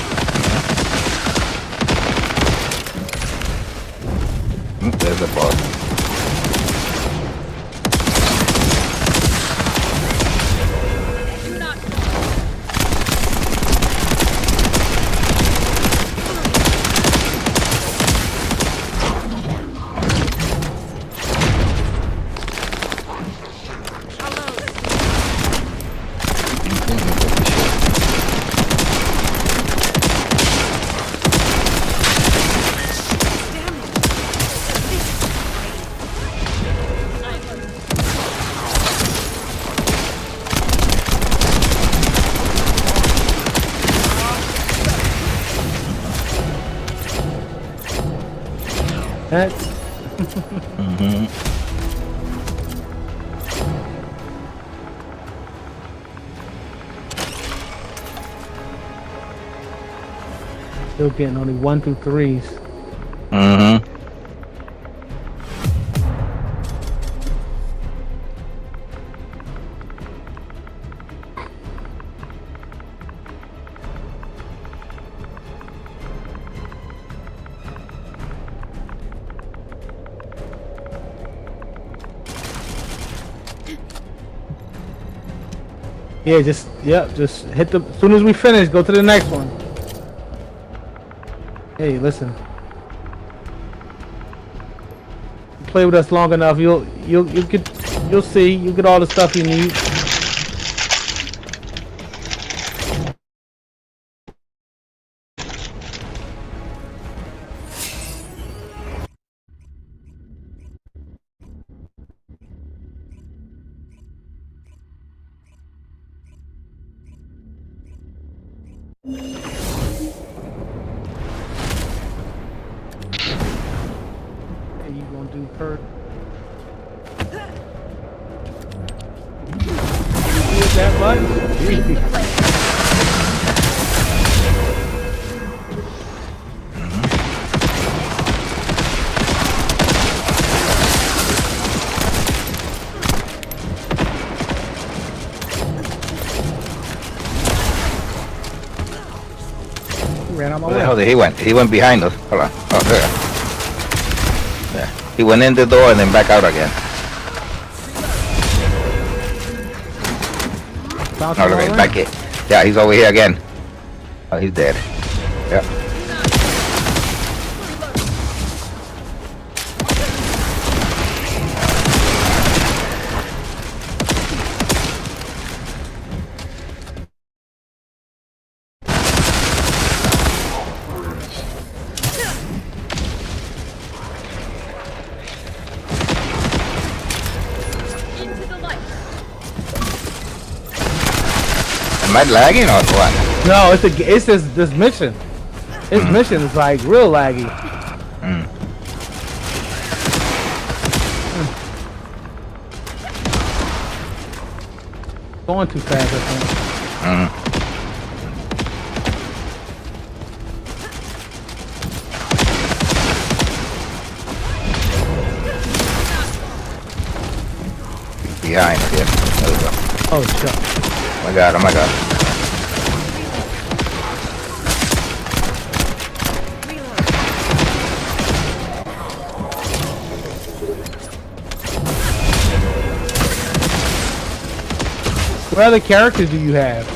There's a boss. That's Still getting only 1 through 3s. Yeah, just hit the. As soon as we finish, go to the next one. Hey, listen. You play with us long enough, you'll see. You'll get all the stuff you need. You gonna do her? that much? Jeez. Ran on my Where the way. hell did he went? He went behind us. Hold on. Oh, there. Yeah. He went in the door and then back out again. Bouncing Oh, look all at him around. back here. Yeah, he's over here again. Oh, he's dead. Yeah. Am I lagging or what? No, it's this mission. This mission is like real laggy. Going too fast, I think. Behind here. There we go. Oh shit. Oh my god, oh my god. What other characters do you have?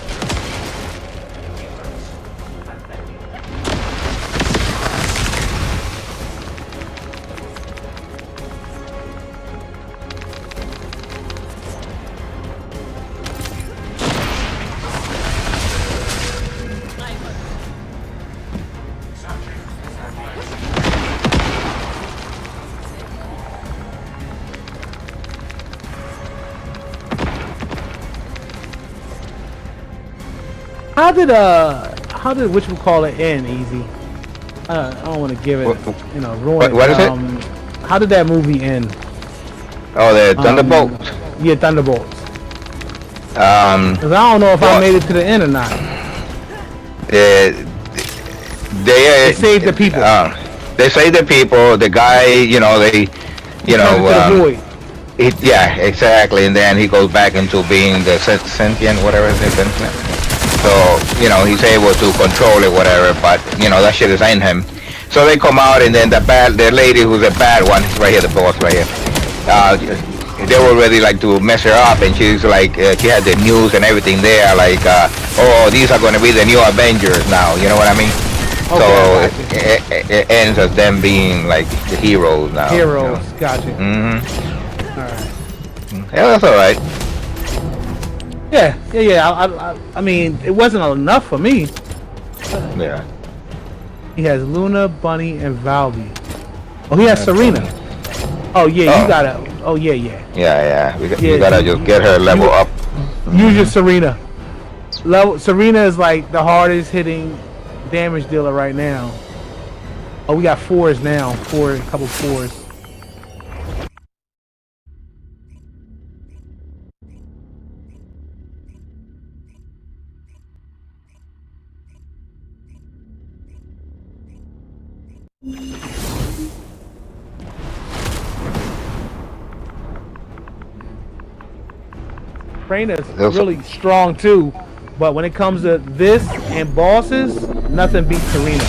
How did whatchamacallit end, Easy? I don't want to give it, ruin what is it? How did that movie end? Oh, the Thunderbolt. Yeah, Thunderbolts. Cause I don't know if I made it to the end or not. They saved the people. They saved the people. The guy, yeah, exactly. And then he goes back into being the sentient, whatever it is. So, he's able to control it, whatever, but, that shit is in him. So they come out, and then the lady who's a bad one, right here, the boss right here, they were ready, like, to mess her up, and she's like, she had the news and everything there, like, oh, these are going to be the new Avengers now, you know what I mean? Okay, so it ends as them being, like, the heroes now. Heroes, gotcha. Mm-hmm. Alright. Yeah, that's alright. Yeah. I mean, it wasn't enough for me. Yeah. He has Luna, Bunny, and Valby. Oh, he has Serena. Oh yeah, you gotta. Oh yeah. Yeah. We gotta just get her level up. Use your Serena. Serena is like the hardest hitting damage dealer right now. Oh, we got fours now. A couple fours. Reina's really strong too, but when it comes to this and bosses, nothing beats Serena.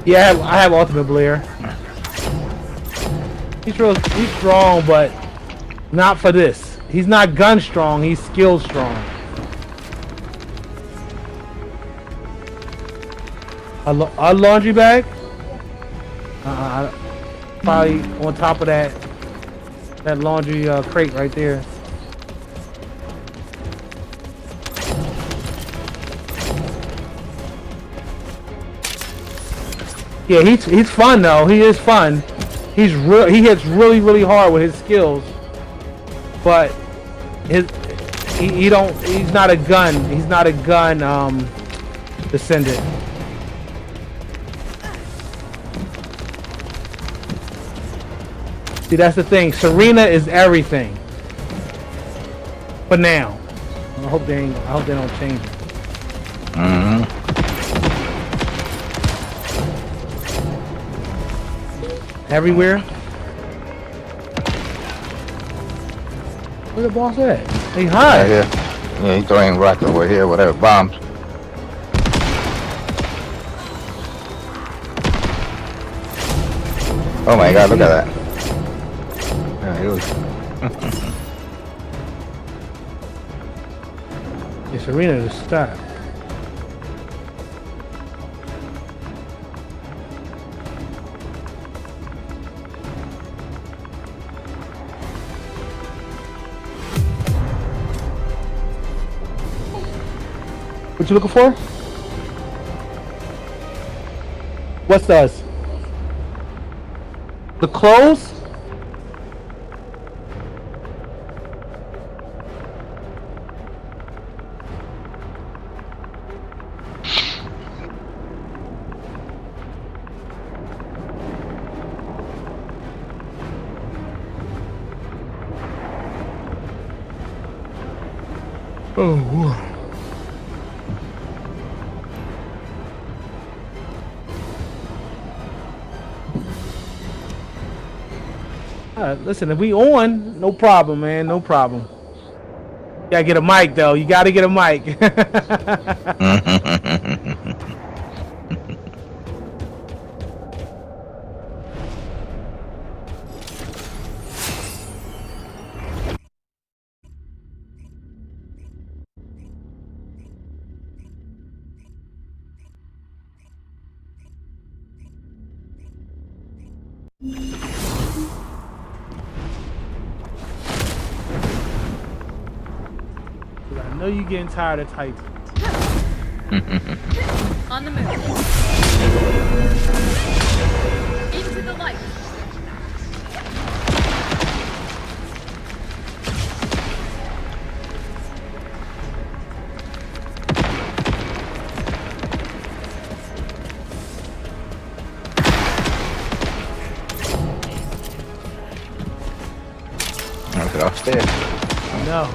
Yeah, I have Ultimate Blair. He's strong, but not for this. He's not gun strong, he's skill strong. A laundry bag? Probably on top of that laundry crate right there. Yeah, he's fun though. He is fun. He hits really hard with his skills, but he's not a gun. He's not a gun descendant. See, that's the thing. Serena is everything. For now. I hope they don't change it. Everywhere. Where the boss at? He high. Right here. Yeah, he's throwing rocks over here, whatever, bombs. Oh my god, look at that. Yeah, he was. Yeah, Serena to stop. What you looking for? What's those? The clothes? Oh, whoa. Listen, if we on, no problem, man, no problem. You gotta get a mic, though. You gotta get a mic. I know you're getting tired of typing. On the move. Into the light. Is it upstairs? No.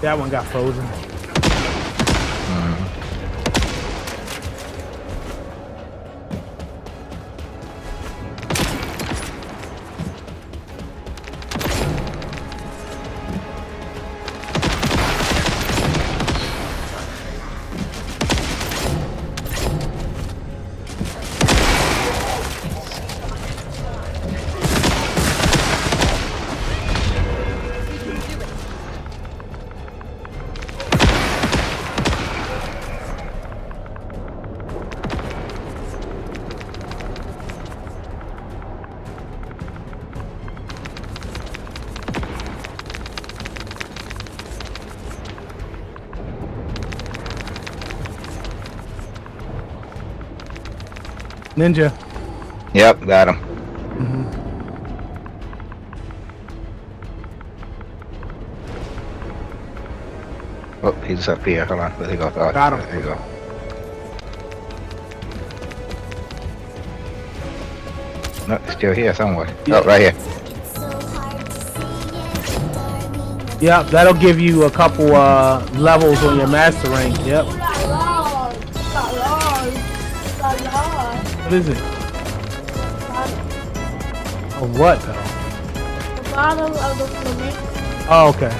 That one got frozen. Ninja. Yep, got him. Oh, he's up here. Hold on. Where'd he go? Oh, got him. There you go. No, it's still here somewhere. Yeah. Oh, right here. Yep, that'll give you a couple levels on your master rank. Yep. What is it? Of what though? The bottom of the flamingo. Oh, okay.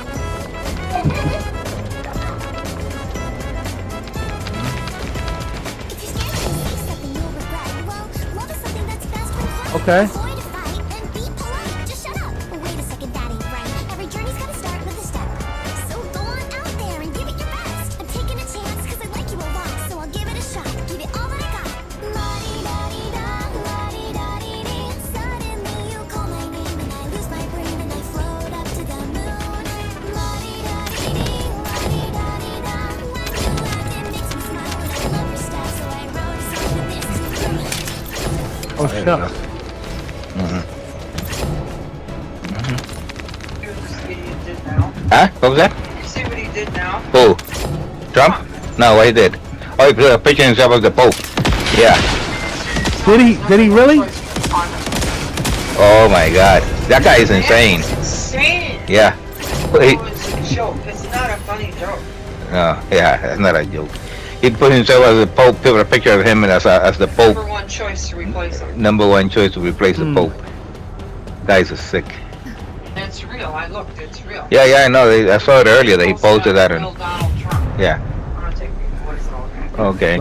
Okay. Oh, shucks. Huh? What was that? You see what he did now? Who? Trump? No, what he did? Oh, he put a picture himself as the Pope. Yeah. Did he really? Oh my God. That guy is insane. It's insane. Yeah. Oh, it's a joke. It's not a funny joke. No, yeah, that's not a joke. He put himself as the Pope, put a picture of him as the Pope. Number one choice to replace him. Number one choice to replace the Pope. Guys are sick. It's real. I looked. It's real. Yeah, I know. I saw it earlier. They posted that. Real Donald Trump. Yeah. I'm gonna take the voice off. Okay.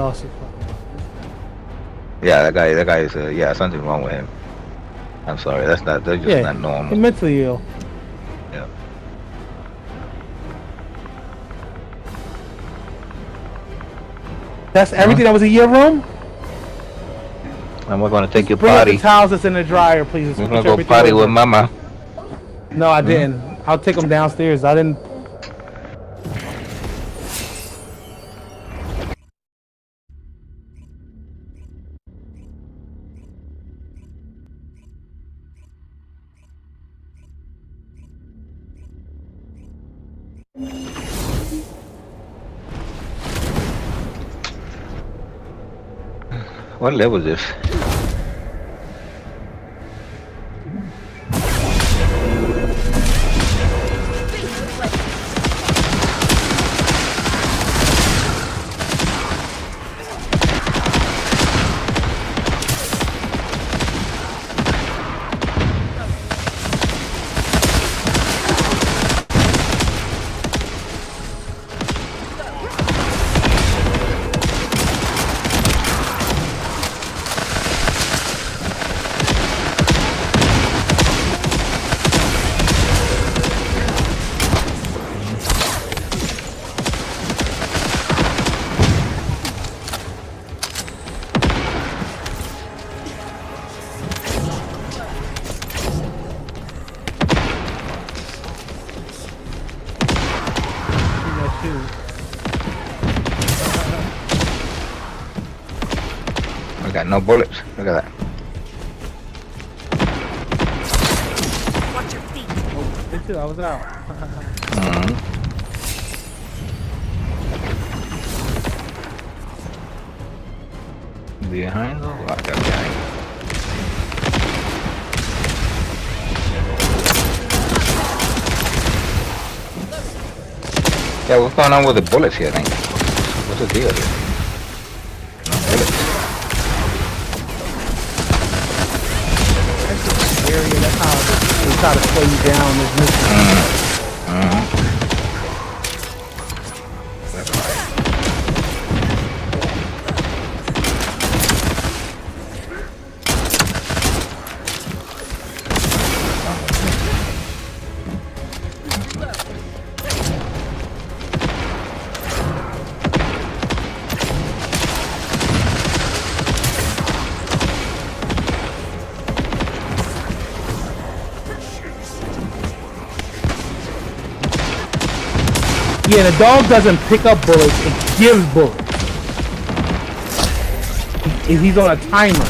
Yeah, that guy is. Yeah, something wrong with him. I'm sorry. That's just not normal. He's mentally ill. Yeah. That's everything that was in your room? And we're gonna take your Bring up potty. the towels that's in the dryer, please. We're gonna go potty with Mama. No, I didn't. I'll take them downstairs. I didn't. What level is this? I got no bullets. Look at that. Watch your feet. Oh, me too. I was out. Behind the lock, okay. Yeah, what's going on with the bullets here, then? What's the deal here? No bullets. Area, that's how they try to slow you down. Yeah, the dog doesn't pick up bullets, it gives bullets. He's on a timer.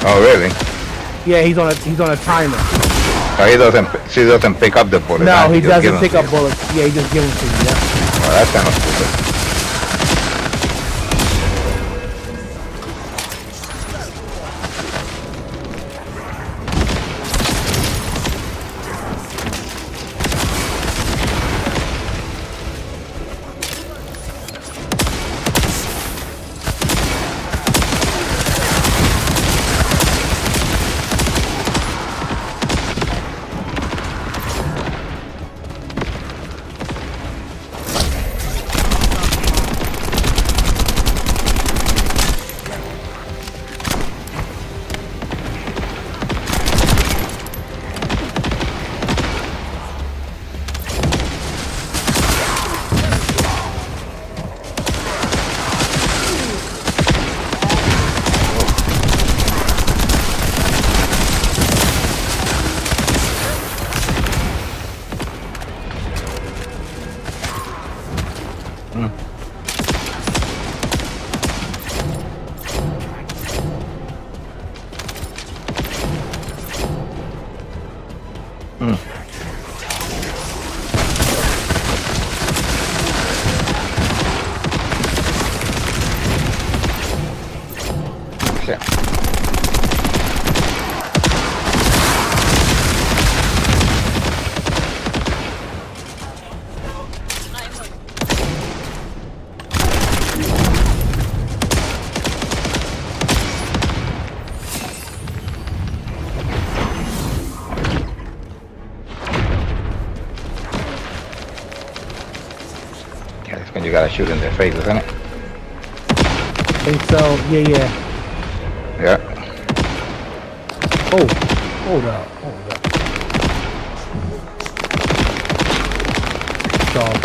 Oh, really? Yeah, he's on a timer. Oh, she doesn't pick up the bullets. No, he doesn't pick up bullets. Yeah, he just gives them to you. Yeah. Oh, that's kind of stupid. Yeah. Yeah, that's when you gotta shoot in their faces, isn't it? I think so. Yeah. Yeah. Oh, hold up. Dog.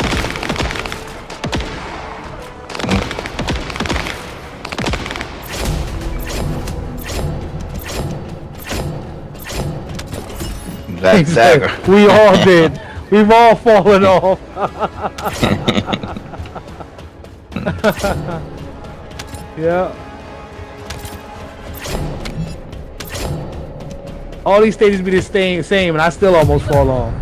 That dagger. We all did. We've all fallen off. Yeah. All these stages be the same, and I still almost fall off.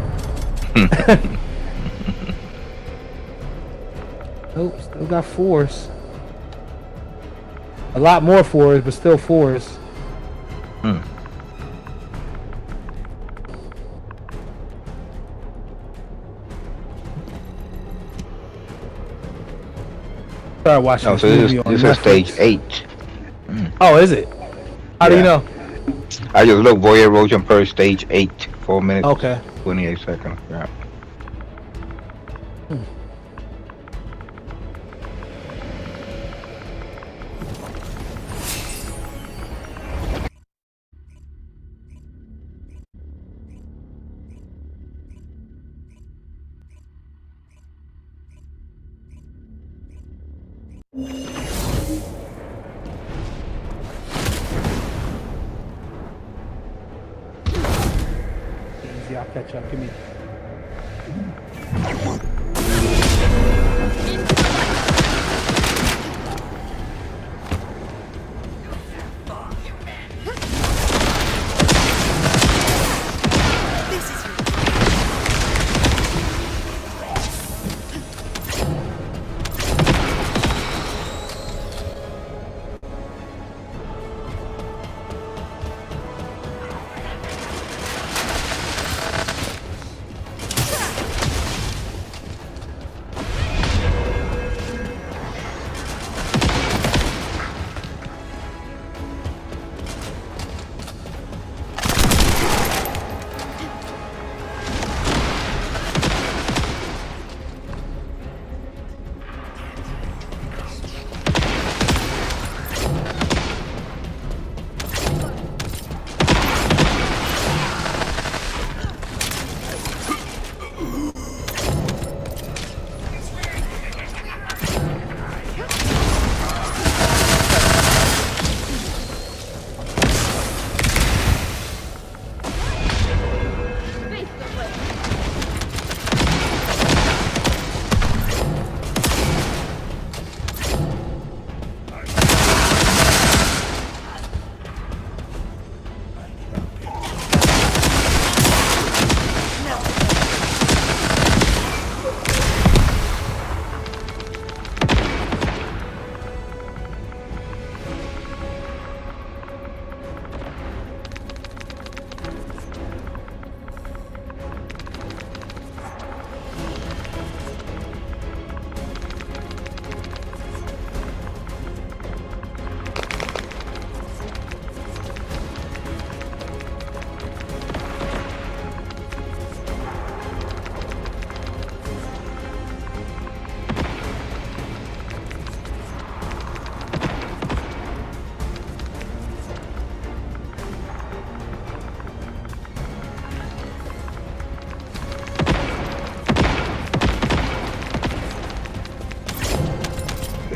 Nope, still got force. A lot more force, but still force. Started watching Oh, so this is stage 8. Oh, is it? How do you know? I just looked Void Erosion per stage 8, 4 minutes, Okay. 28 seconds. Yeah. Easy, I'll catch up. Give me.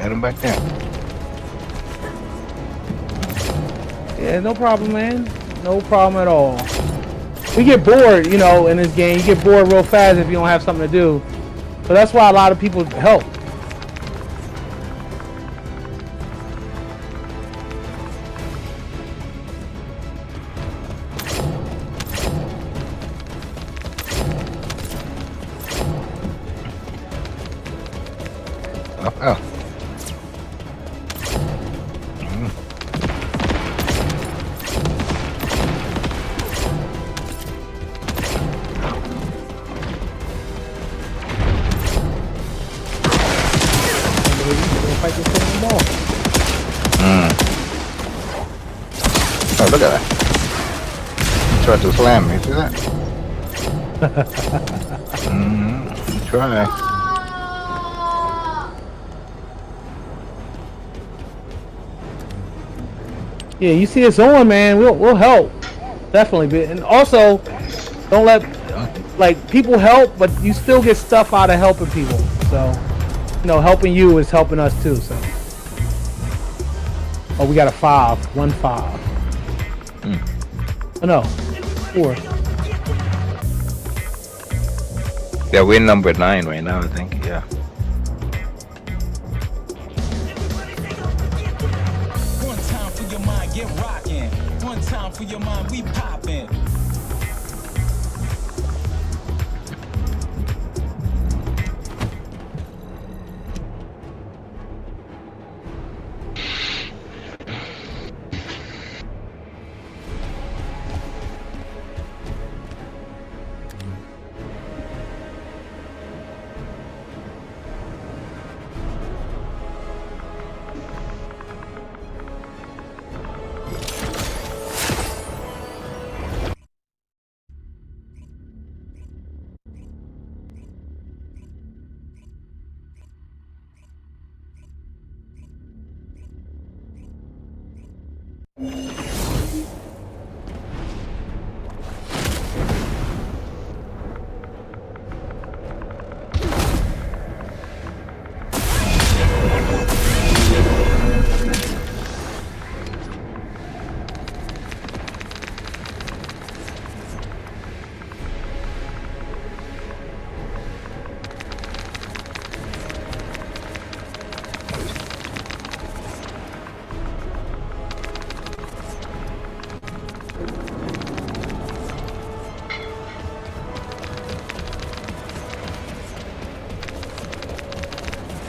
Head him back down. Yeah, no problem, man. No problem at all. We get bored, you know, in this game. You get bored real fast if you don't have something to do. So that's why a lot of people help. Oh, look at that. He tried to slam me. See that? Try. Yeah, you see us on, man. We'll help. Definitely. And also, don't let people help, but you still get stuff out of helping people. So, helping you is helping us too. So. Oh, we got a 5. 1-5. Oh no, 4. Yeah, we're number 9 right now, I think. Yeah. One time for your mind, get rockin'. One time for your mind, we poppin'.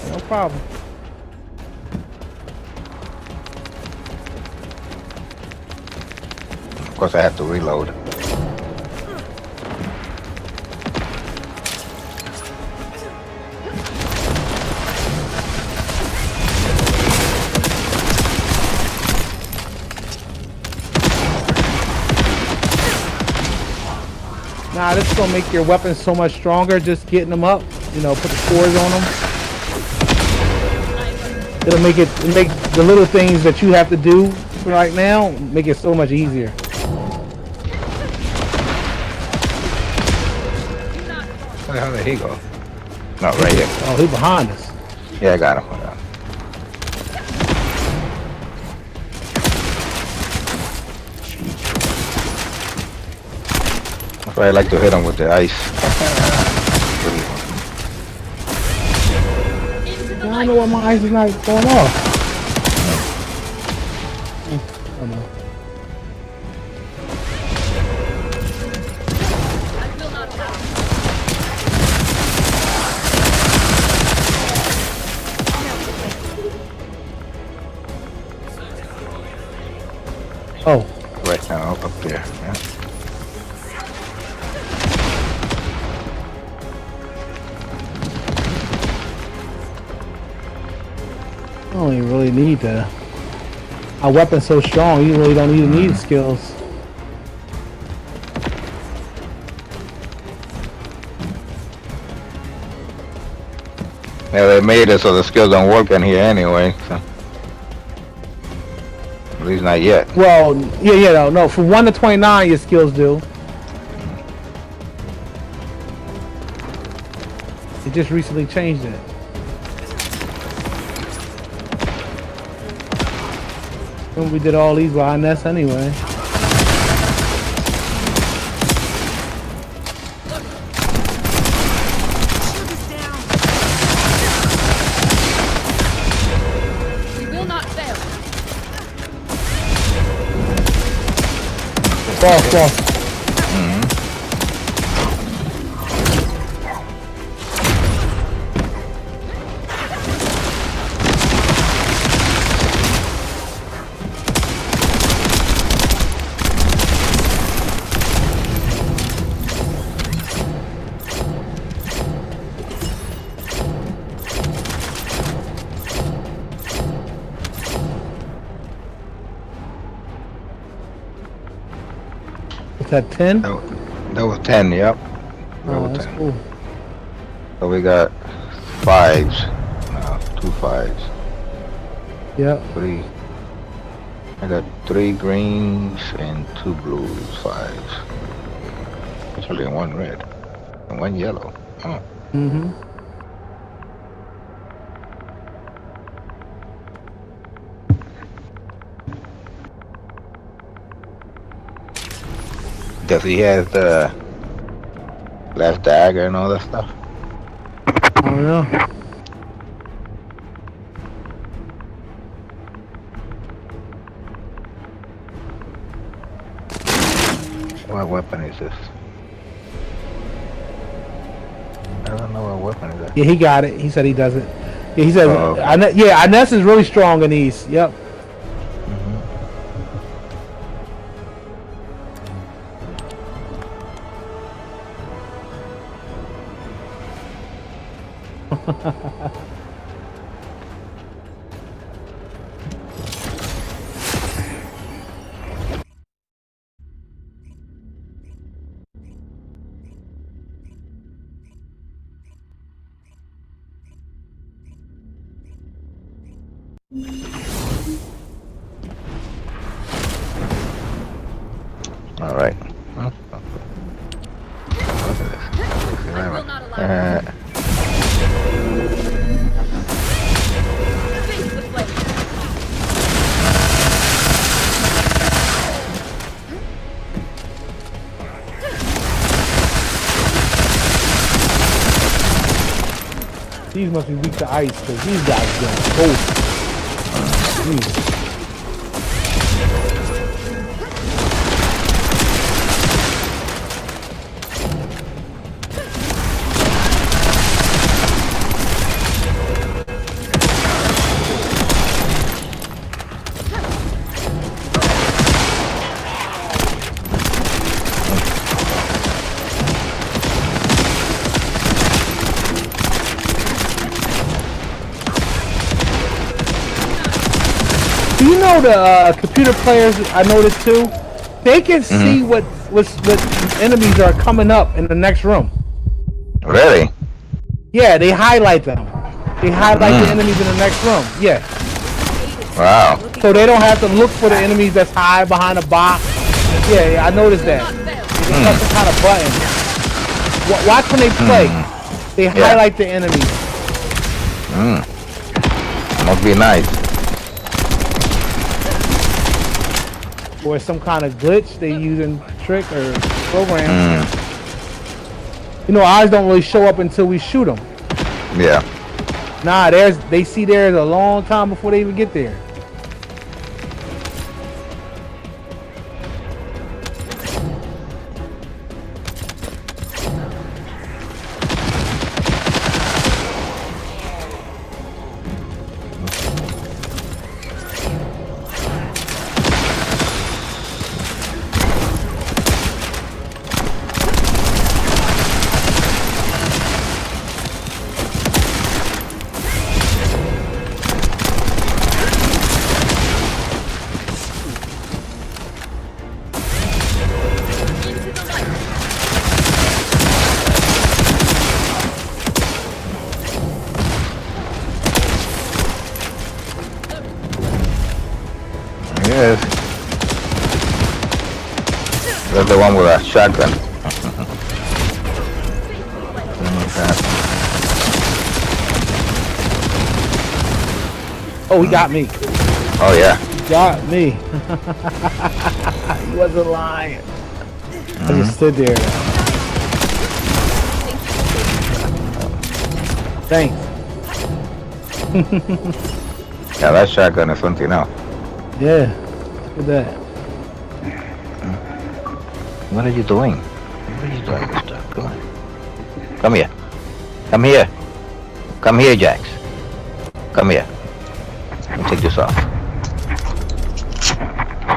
No problem. Of course, I have to reload. Nah, this is gonna make your weapons so much stronger. Just getting them up, put the cores on them. It'll make the little things that you have to do right now make it so much easier. How did he go? No, right here. Oh, he behind us. Yeah, I got him. That's why I like to hit him with the ice. I don't know why my ice is not going off. Oh no. Oh. Right now, up there. Yeah. I don't even really need to. Our weapon's so strong, you really don't even need skills. Yeah, they made it so the skills don't work in here anyway. So. At least not yet. Well, yeah, no. From 1 to 29, your skills do. It just recently changed it. And we did all these behind us anyway. Fall. Is that 10? That was 10, yep. Oh, that's cool. So we got 5s. 2 5s. Yep. 3. I got 3 greens and 2 blues, 5s. Actually 1 red and 1 yellow. Oh. Mm-hmm. Does he have the left dagger and all that stuff? I don't know. What weapon is this? I don't know what weapon is that. Yeah, he got it. He said he does it. Yeah, he said. Oh, okay. Yeah, Ines is really strong in these. Yep. All right. Look at this. These must be weak to ice because these guys get cold. Jeez. You know the computer players, I noticed too, they can see what enemies are coming up in the next room. Really? Yeah, they highlight them. They highlight the enemies in the next room. Yeah. Wow. So they don't have to look for the enemies that's high behind a box. Yeah, I noticed that. They got some kind of button. Watch when they play. They highlight the enemies. Must be nice. Or some kind of glitch they using trick or program. You know, ours don't really show up until we shoot them. Yeah. Nah, they see theirs a long time before they even get there. Yes. That's the one with a shotgun. Oh, he got me. Oh yeah. He got me. He wasn't lying. I just stood there. Thanks. Yeah, that shotgun is something else. Yeah, look at that. What are you doing? What are you doing, Mister? Come on. Come here. Come here. Come here, Jax. Come here. Let me take this off.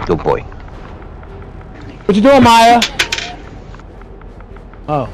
Good boy. What you doing, Maya? Oh.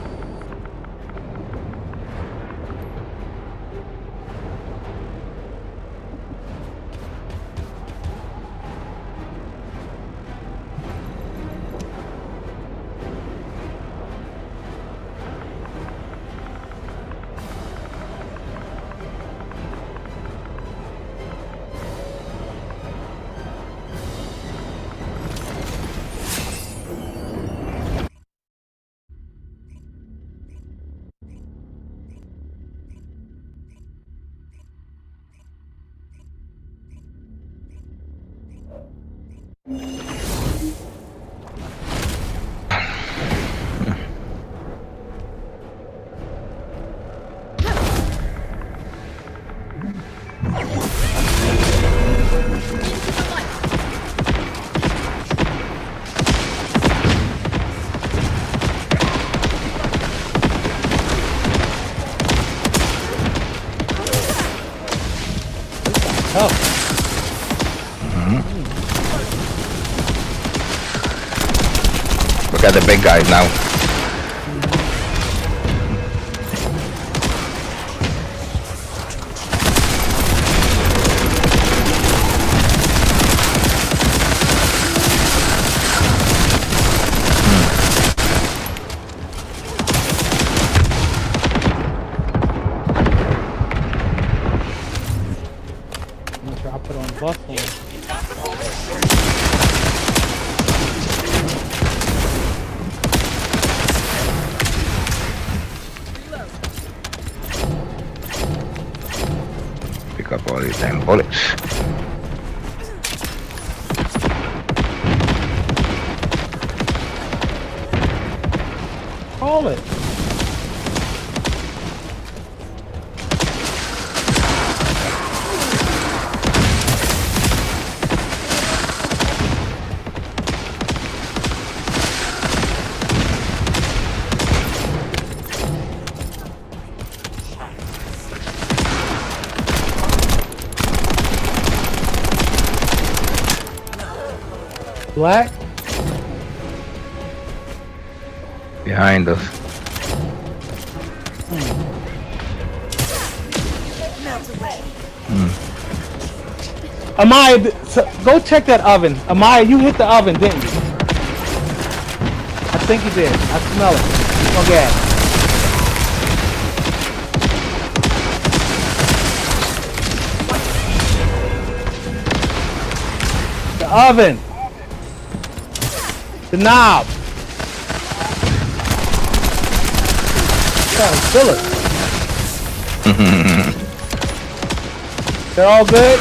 got the big guys now. I'll put on buff one. Pick up all these damn bullets. Call it. Black? Behind us. Amaya, go check that oven. Amaya, you hit the oven, didn't you? I think you did. I smell it. It's on gas. The oven. The knob. Gotta fill it. They're all good?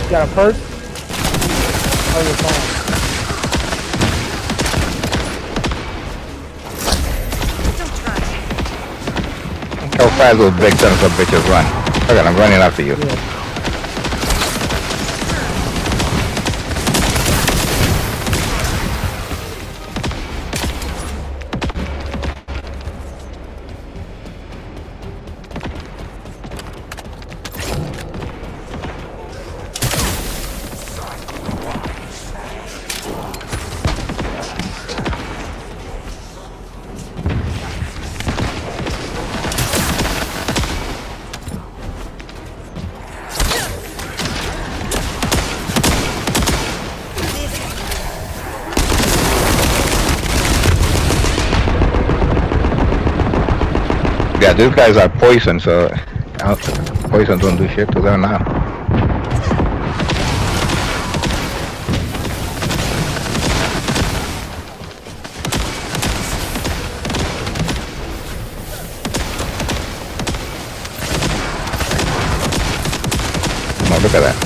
Got a purse? Oh, your phone. How fast those big sons of bitches run. Okay, I'm running after you. Yeah. Yeah, these guys are poison, so poison don't do shit to them now. Oh, look at that.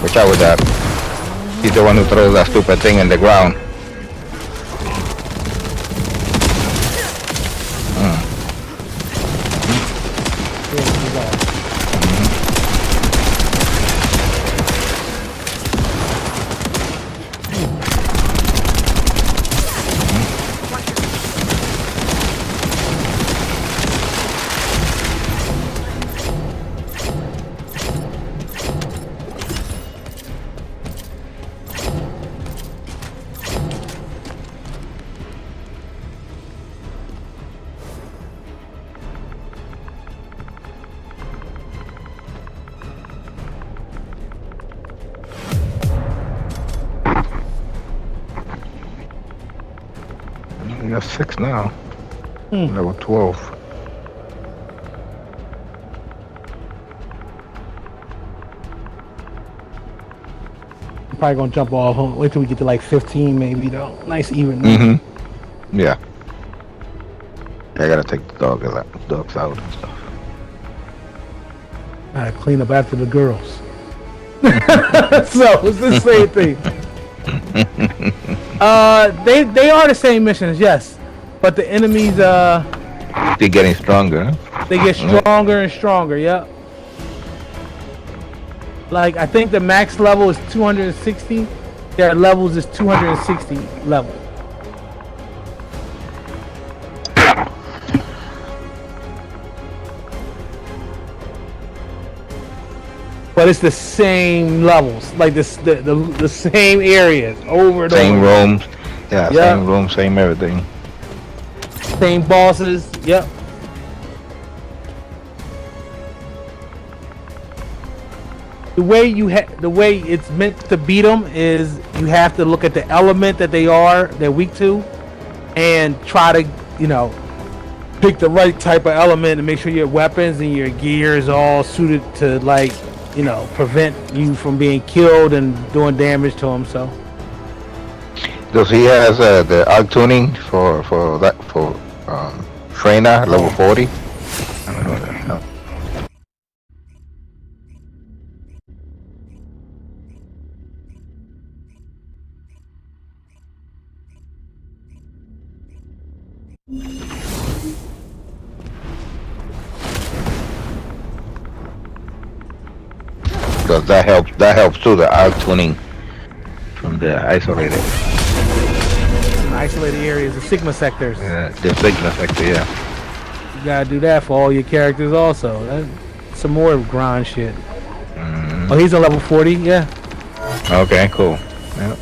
Watch out with that. He's the one who throws that stupid thing in the ground. We have 6 now. Level 12. probably gonna jump off. Wait till we get to like 15 maybe though. Nice even. Mm-hmm. Yeah. I gotta take the dogs out and stuff. Gotta clean up after the girls. So it's the same thing. They are the same missions, yes. But the enemies They're getting stronger, huh? they get stronger and stronger, yep. Like I think the max level is 260. Their levels is 260 level. But it's the same levels, like the same areas over and Same over. rooms. Yeah, Yeah. same room, same everything. Same bosses. Yep. The way it's meant to beat them is you have to look at the element that they're weak to, and try to pick the right type of element and make sure your weapons and your gear is all suited to prevent you from being killed and doing damage to them. So. Does he has the arc tuning for Freyna level 40? I don't know that. No. Does that help? That helps too. The arc tuning from the isolated. Isolated areas, the Sigma sectors. Yeah, the Sigma sector. Yeah. You gotta do that for all your characters also. That's some more grind shit. Oh, he's on level 40. Yeah. Okay. Cool. Yep.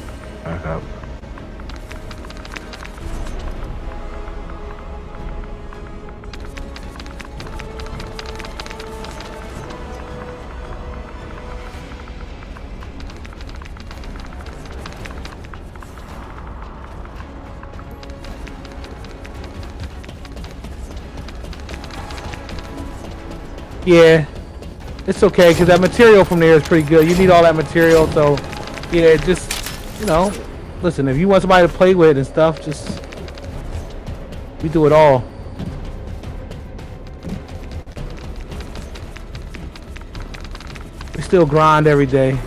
Yeah, it's okay because that material from there is pretty good. You need all that material, so yeah, just listen. If you want somebody to play with and stuff, just we do it all. We still grind every day.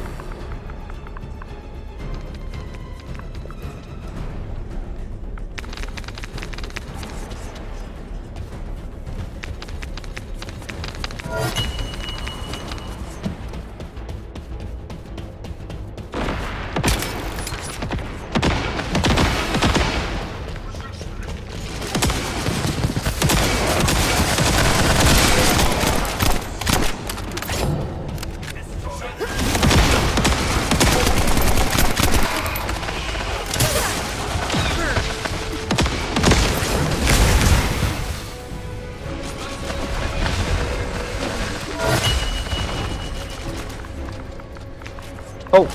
Oh.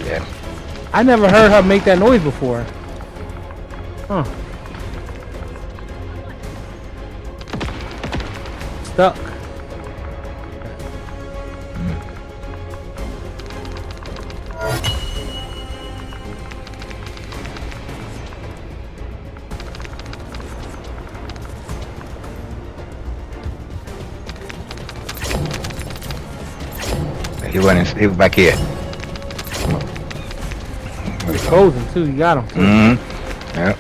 Yeah. I never heard her make that noise before. Huh. Stuck. He was back here. He's frozen too. You got him. Mm-hmm. Yep.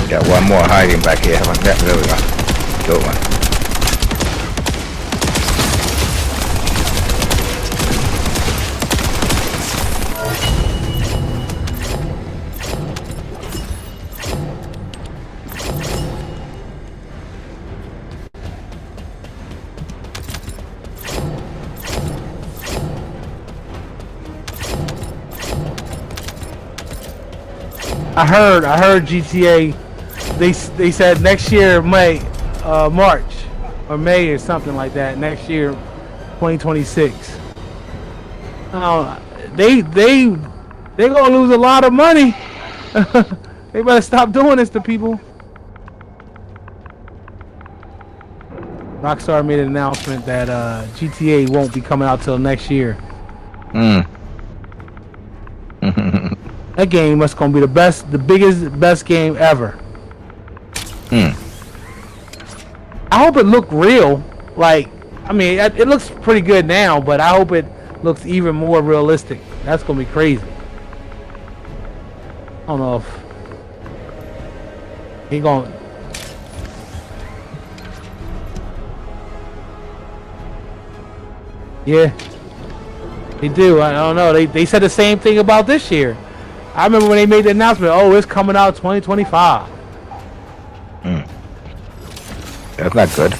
Got one more hiding back here. There we go. Good one. I heard GTA. They said next year March or May or something like that. Next year, 2026. They gonna lose a lot of money. They better stop doing this to people. Rockstar made an announcement that GTA won't be coming out till next year. That game is gonna be the best game ever. I hope it looked real. Like, I mean, it looks pretty good now, but I hope it looks even more realistic. That's gonna be crazy. I don't know if he gonna. Yeah, they do. I don't know. They said the same thing about this year. I remember when they made the announcement. Oh, it's coming out 2025. That's not good.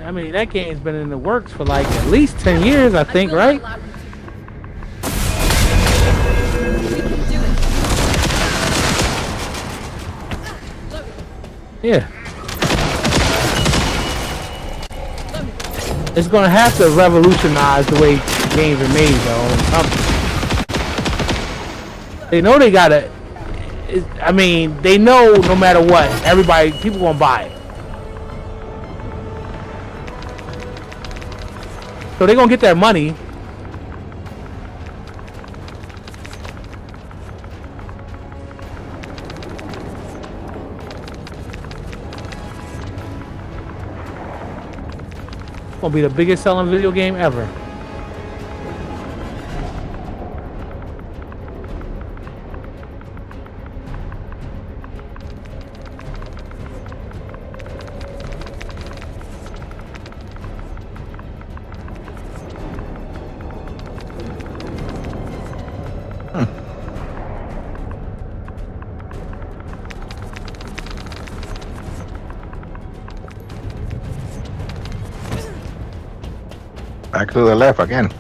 I mean, that game's been in the works for like at least 10 years, I think, right? Yeah. It's gonna have to revolutionize the way games are made, though. They know they gotta. I mean, they know no matter what, people gonna buy it. So they're gonna get their money. Gonna be the biggest selling video game ever. Back to the left again.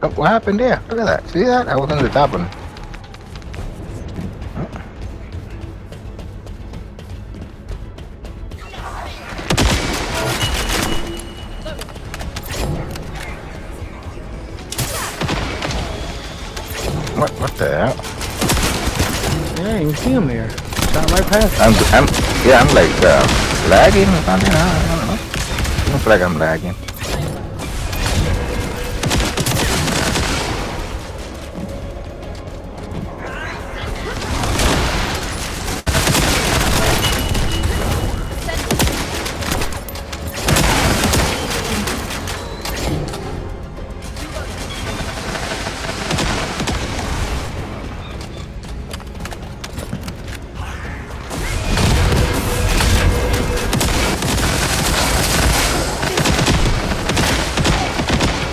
Oh, what happened there? Look at that. See that? I was on the top one. What the hell? Yeah, I didn't even see him there. Shot right past him. I'm like lagging or something. I don't know. Looks like I'm lagging.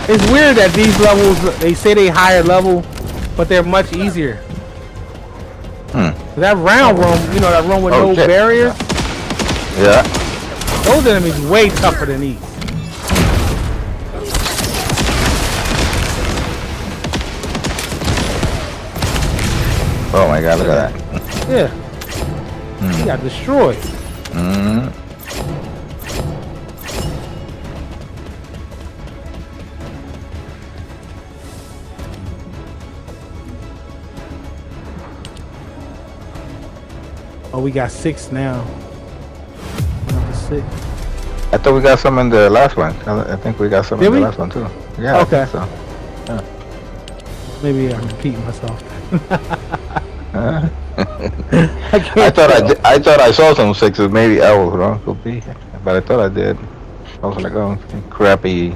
It's weird that these levels, they say they higher level, but they're much easier. That round room, you know, that room with no barriers? Yeah. Those enemies way tougher than these. Oh my god, look at that. Yeah. He got destroyed. Oh, we got 6 now. Number 6. I thought we got some in the last one. I think we got some in the last one too. Yeah. Okay. I think so. Yeah. Maybe I'm repeating myself. I thought I saw some 6s. Maybe I was wrong. Could be, but I thought I did. I was like, oh, crappy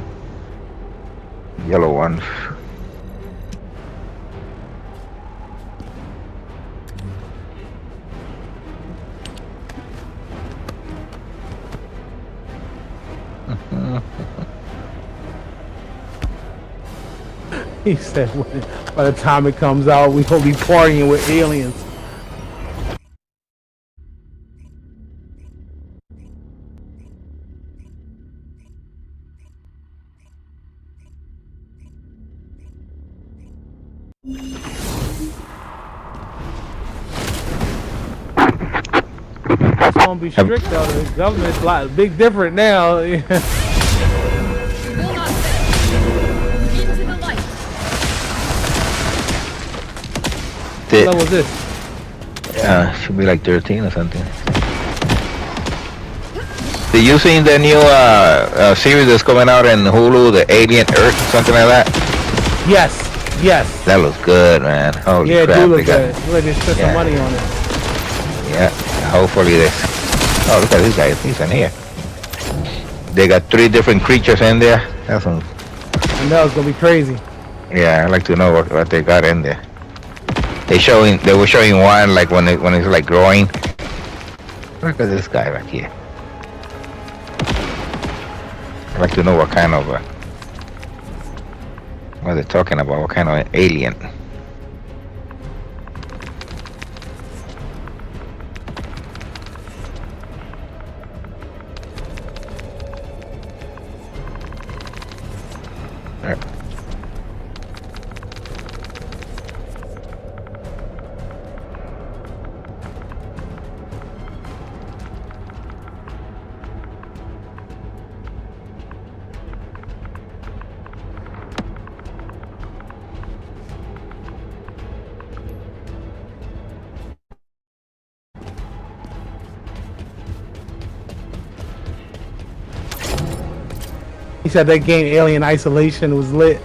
yellow ones. He said, by the time it comes out, we gonna be partying with aliens. It's gonna be strict though. The government's a lot big different now. What level is this? Should be like 13 or something. Did you seen the new series that's coming out in Hulu, the Alien Earth, something like that? Yes, yes. That looks good, man. Holy Yeah, it crap! do look good. Look like they spent some money on it. Yeah, hopefully this. Oh, look at this guy. He's in here. They got 3 different creatures in there. That's some. I know it's gonna be crazy. Yeah, I'd like to know what they got in there. They were showing one like when it's like growing. Look at this guy right here. I'd like to know what kind of what they're talking about. What kind of alien? He said that game Alien Isolation was lit.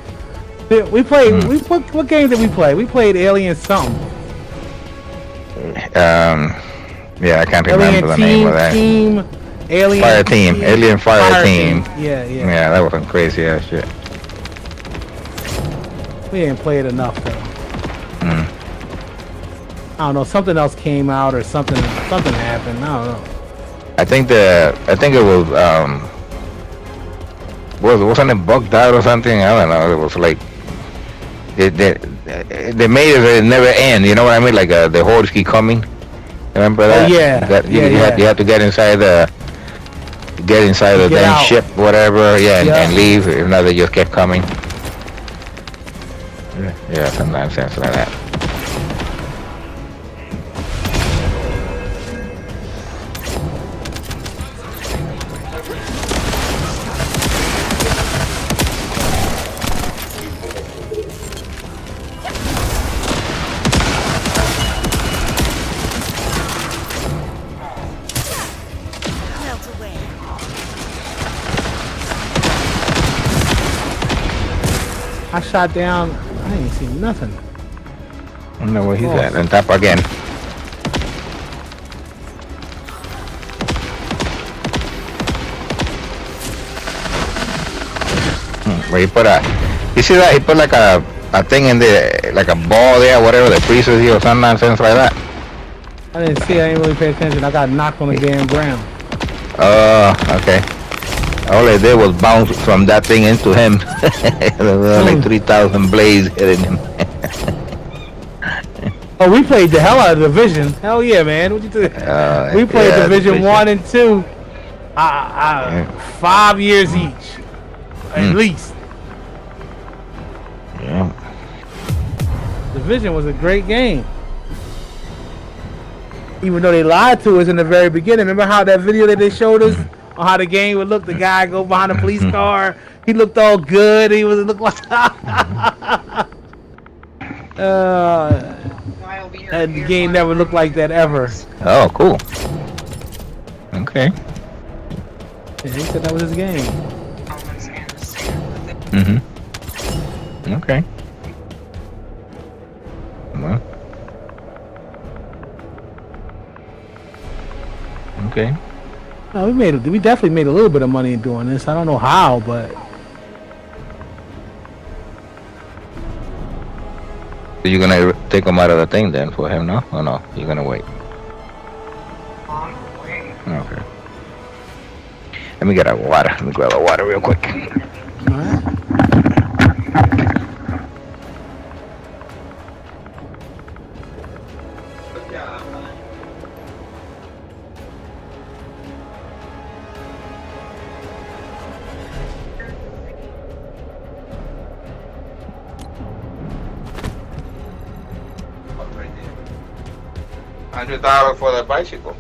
We played. What game did we play? We played Alien something. Yeah, I can't remember the name of that. Alien Fire Team. Alien Fire Team. Yeah. Yeah, that was some crazy ass shit. We didn't play it enough though. I don't know. Something else came out or something happened. I don't know. I think it was wasn't it bugged out or something? I don't know. It was like they made it never end. You know what I mean? Like the hordes keep coming. Remember that? Oh, yeah. You have to get inside the damn ship, whatever. Yeah, and leave. If not, they just kept coming. Yeah, some nonsense like that. I shot down. I ain't seen nothing. I don't know where he's at. On top again. Where he put you see that? He put like a thing in there, like a ball there, whatever, that freezes you or some nonsense like that. I didn't see. I didn't really pay attention. I got knocked on the damn ground. Okay. All I did was bounce from that thing into him. There were like 3,000 blades hitting him. Oh, we played the hell out of Division. Hell yeah, man. What you do? We played Division 1 and 2. 5 years each. At least. Yeah. Division was a great game. Even though they lied to us in the very beginning. Remember how that video that they showed us on how the game would look? The guy go behind the police car. He looked all good. He looked like that game never looked like that ever. Oh, cool. Okay. Yeah, he said that was his game. Okay. Well. Okay. No, we definitely made a little bit of money in doing this. I don't know how, but So you're gonna take him out of the thing then for him, no? Or no? You're gonna wait? Okay. Let me get a water. Let me grab a water real quick. $100 for the bicycle.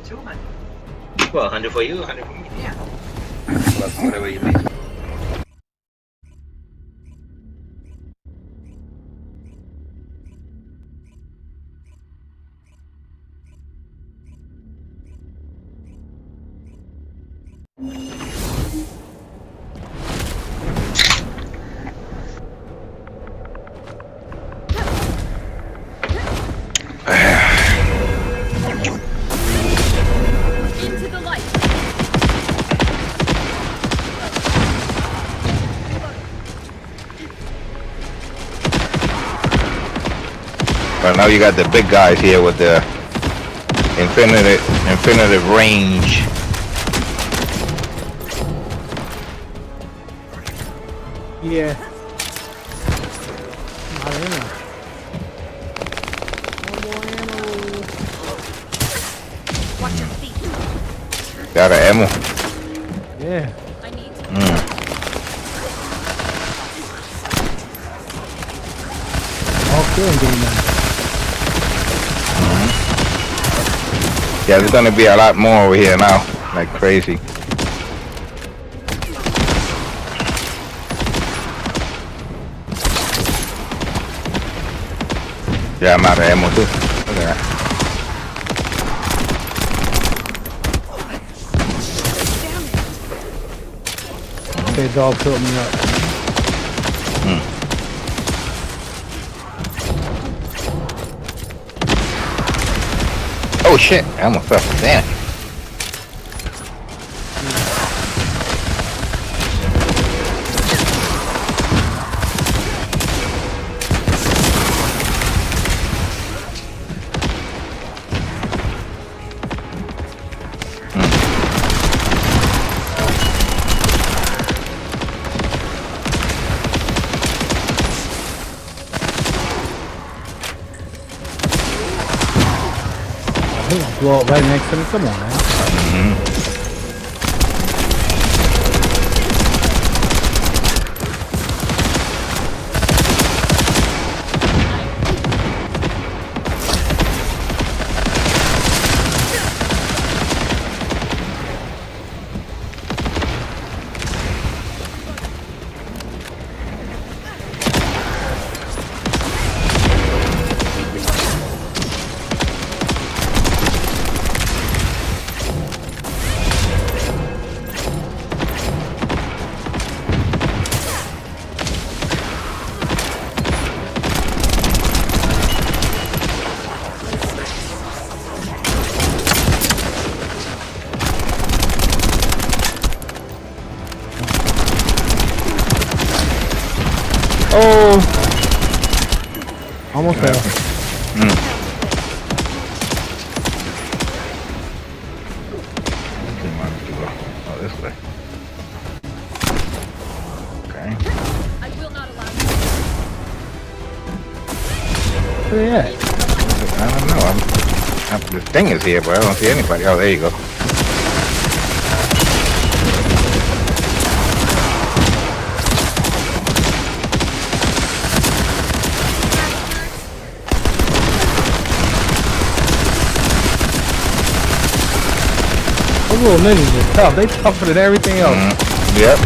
200. Well, 100 for you, 100 for me. Yeah. Plus whatever you need. Into the light. Well, now you got the big guys here with the infinitive range. Yeah. Watch your feet. Got an ammo. Yeah. I need. Okay, I'm doing that. Yeah, there's gonna be a lot more over here now, like crazy. Yeah, I'm out of ammo too. Look at that. Okay, dog filled me up. Oh shit, I almost fell. Damn. He's gonna blow up right next to me. Come on, man. Oh, almost there. Oh, this way. Okay. I will not allow Where they at? I don't know. The thing is here, but I don't see anybody. Oh, there you go. Those little ninjas are tough. They tougher than everything else. Yep.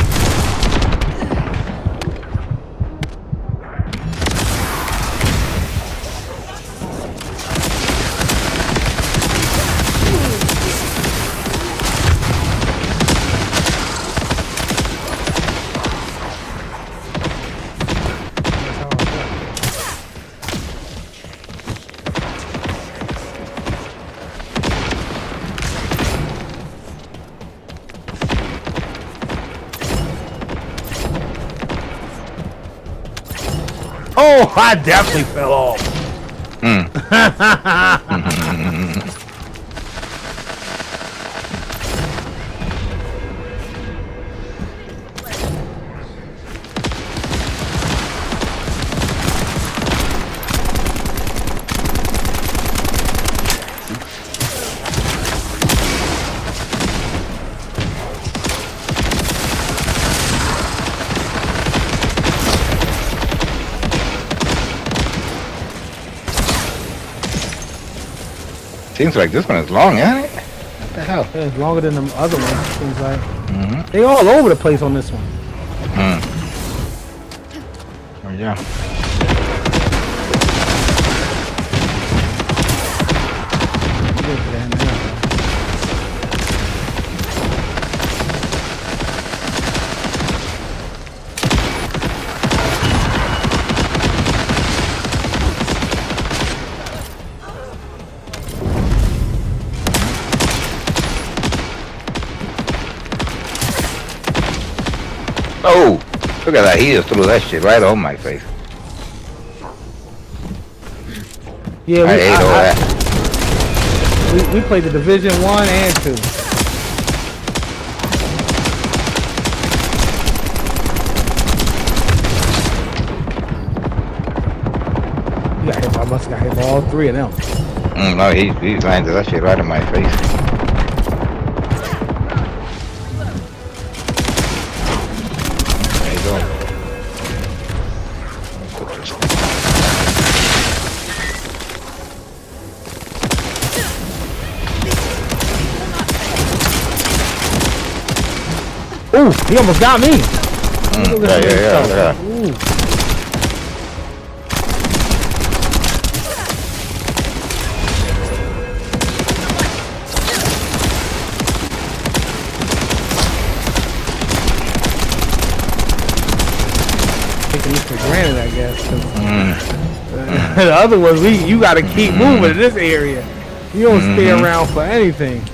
Oh, I definitely fell off. Seems like this one is long, isn't it? What the hell? Yeah, it's longer than the other one. Seems like. Mm-hmm. They all over the place on this one. Oh yeah. Oh, look at that. He just threw that shit right on my face. Yeah, I ate all that. We played the Division 1 and 2. You got hit by, I must have got hit by all three of them. No, he landed that shit right in my face. There you go. Ooh, he almost got me. Yeah. Ooh. Taking this for granted, I guess. The other ones, you gotta keep moving in this area. You don't stay around for anything.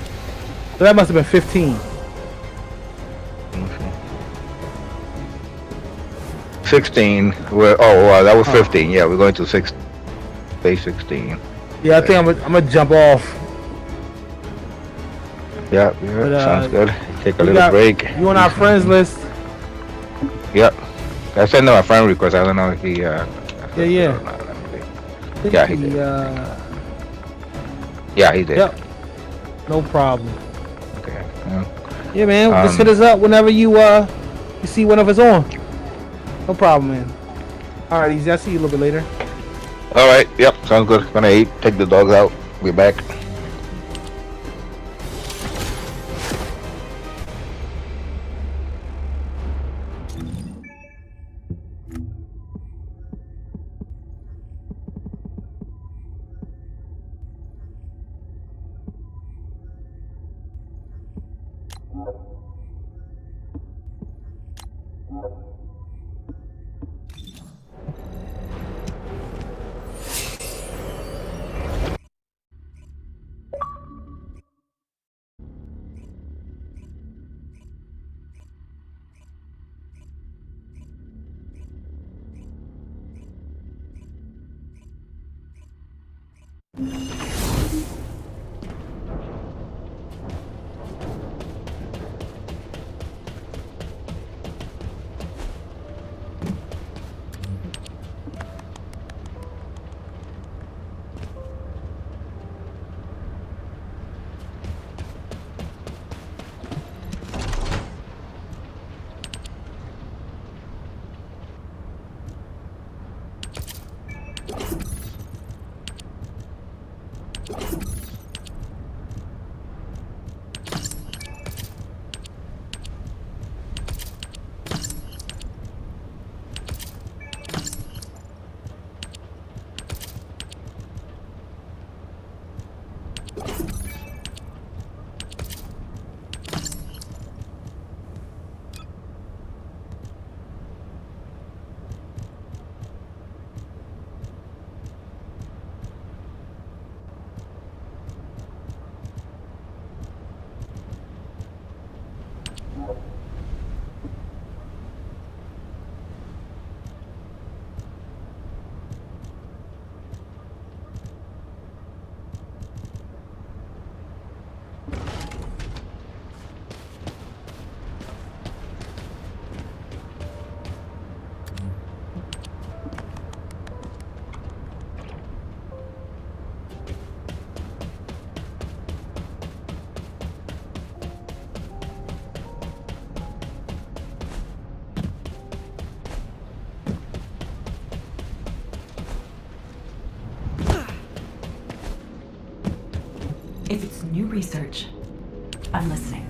So that must have been 15. 16. That was 15. Yeah, we're going to base 16. Yeah, I think I'm gonna jump off. Yeah, But, sounds good. Take a we little got- break. You on our friends list? Yep. I sent him a friend request. I don't know if he. Yeah. Yeah, he did. Yeah, he did. Yep. No problem. Okay. Yeah, man. Just hit us up whenever you see one of us on. No problem, man. All right, Easy. I'll see you a little bit later. All right. Yep. Sounds good. Gonna eat. Take the dogs out. Be back. If it's new research, I'm listening.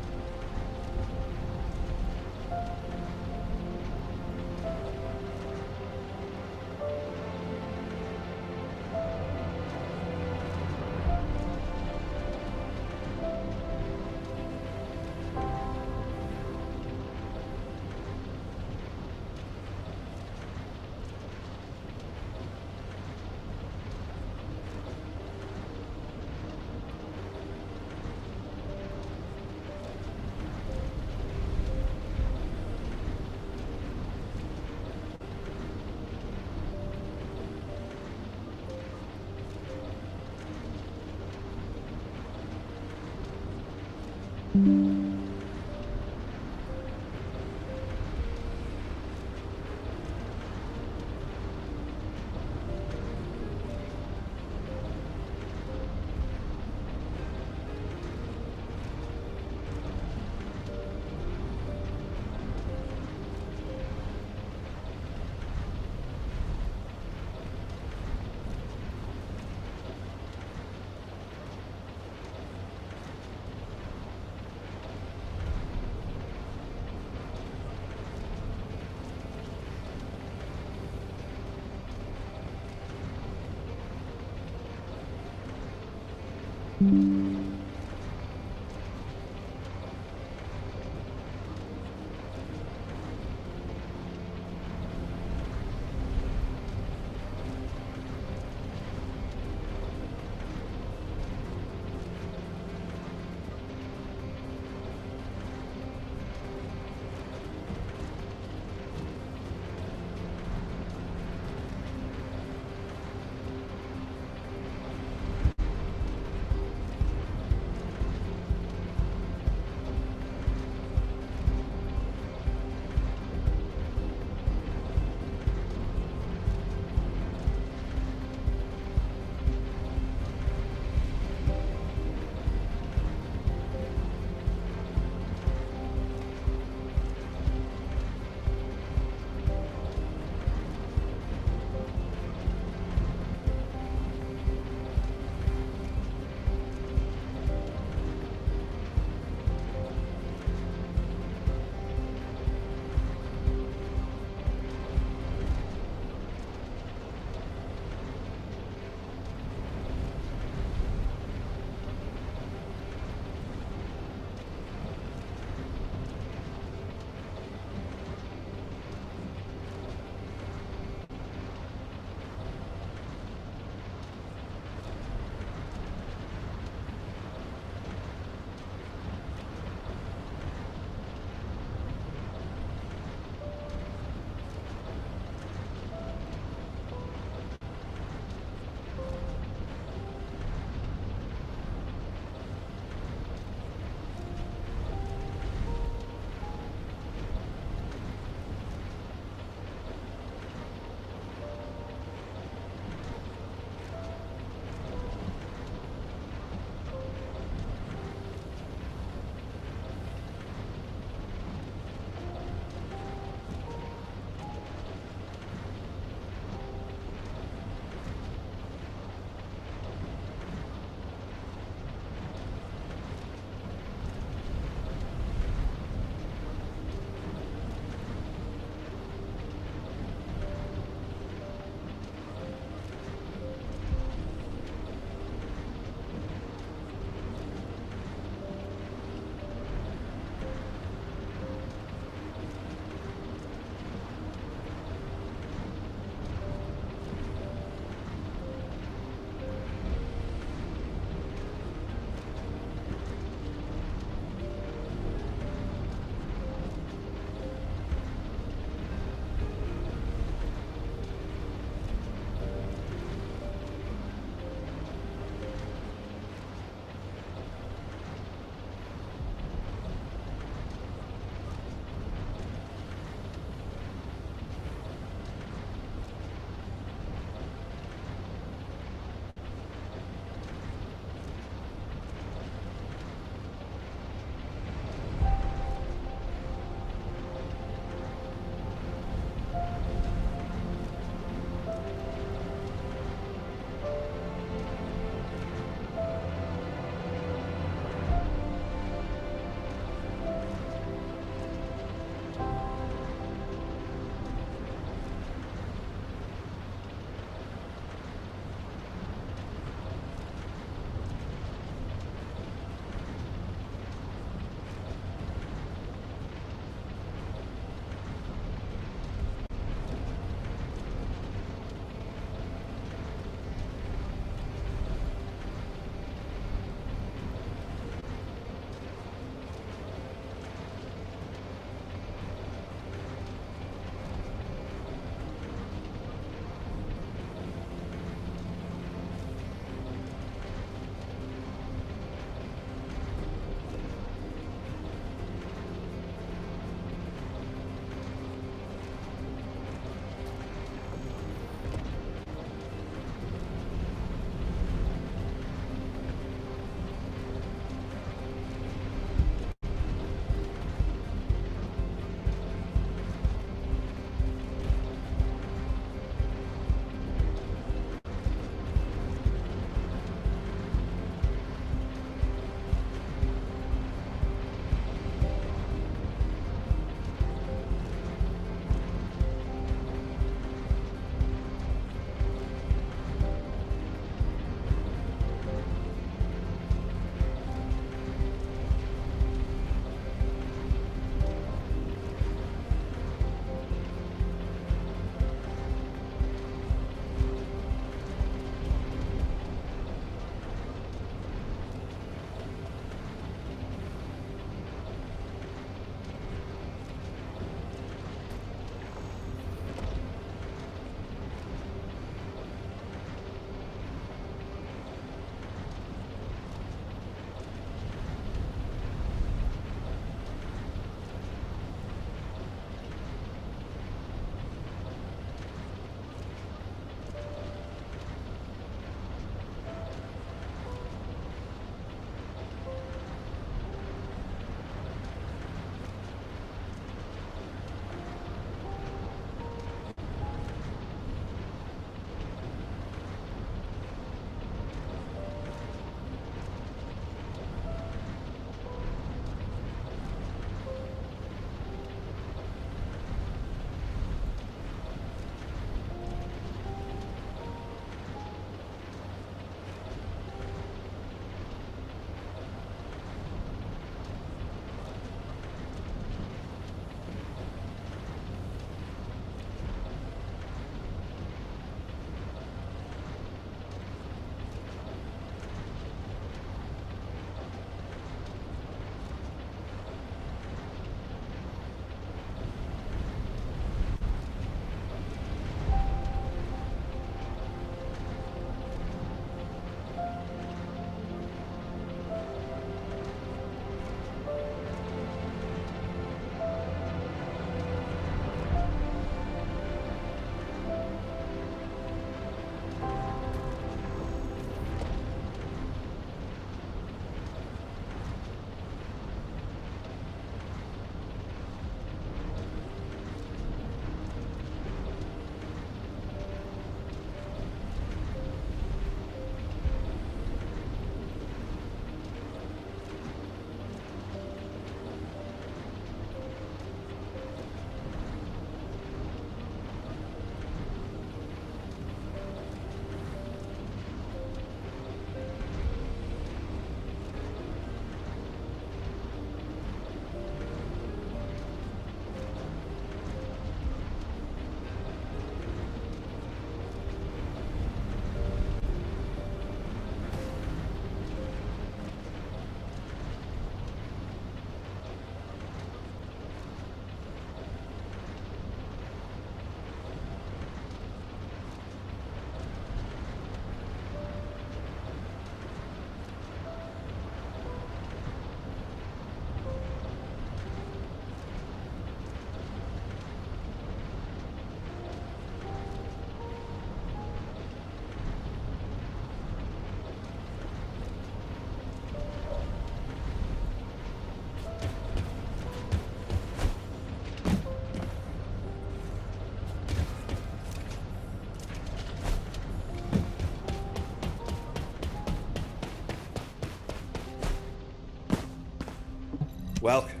Welcome.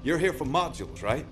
You're here for modules, right?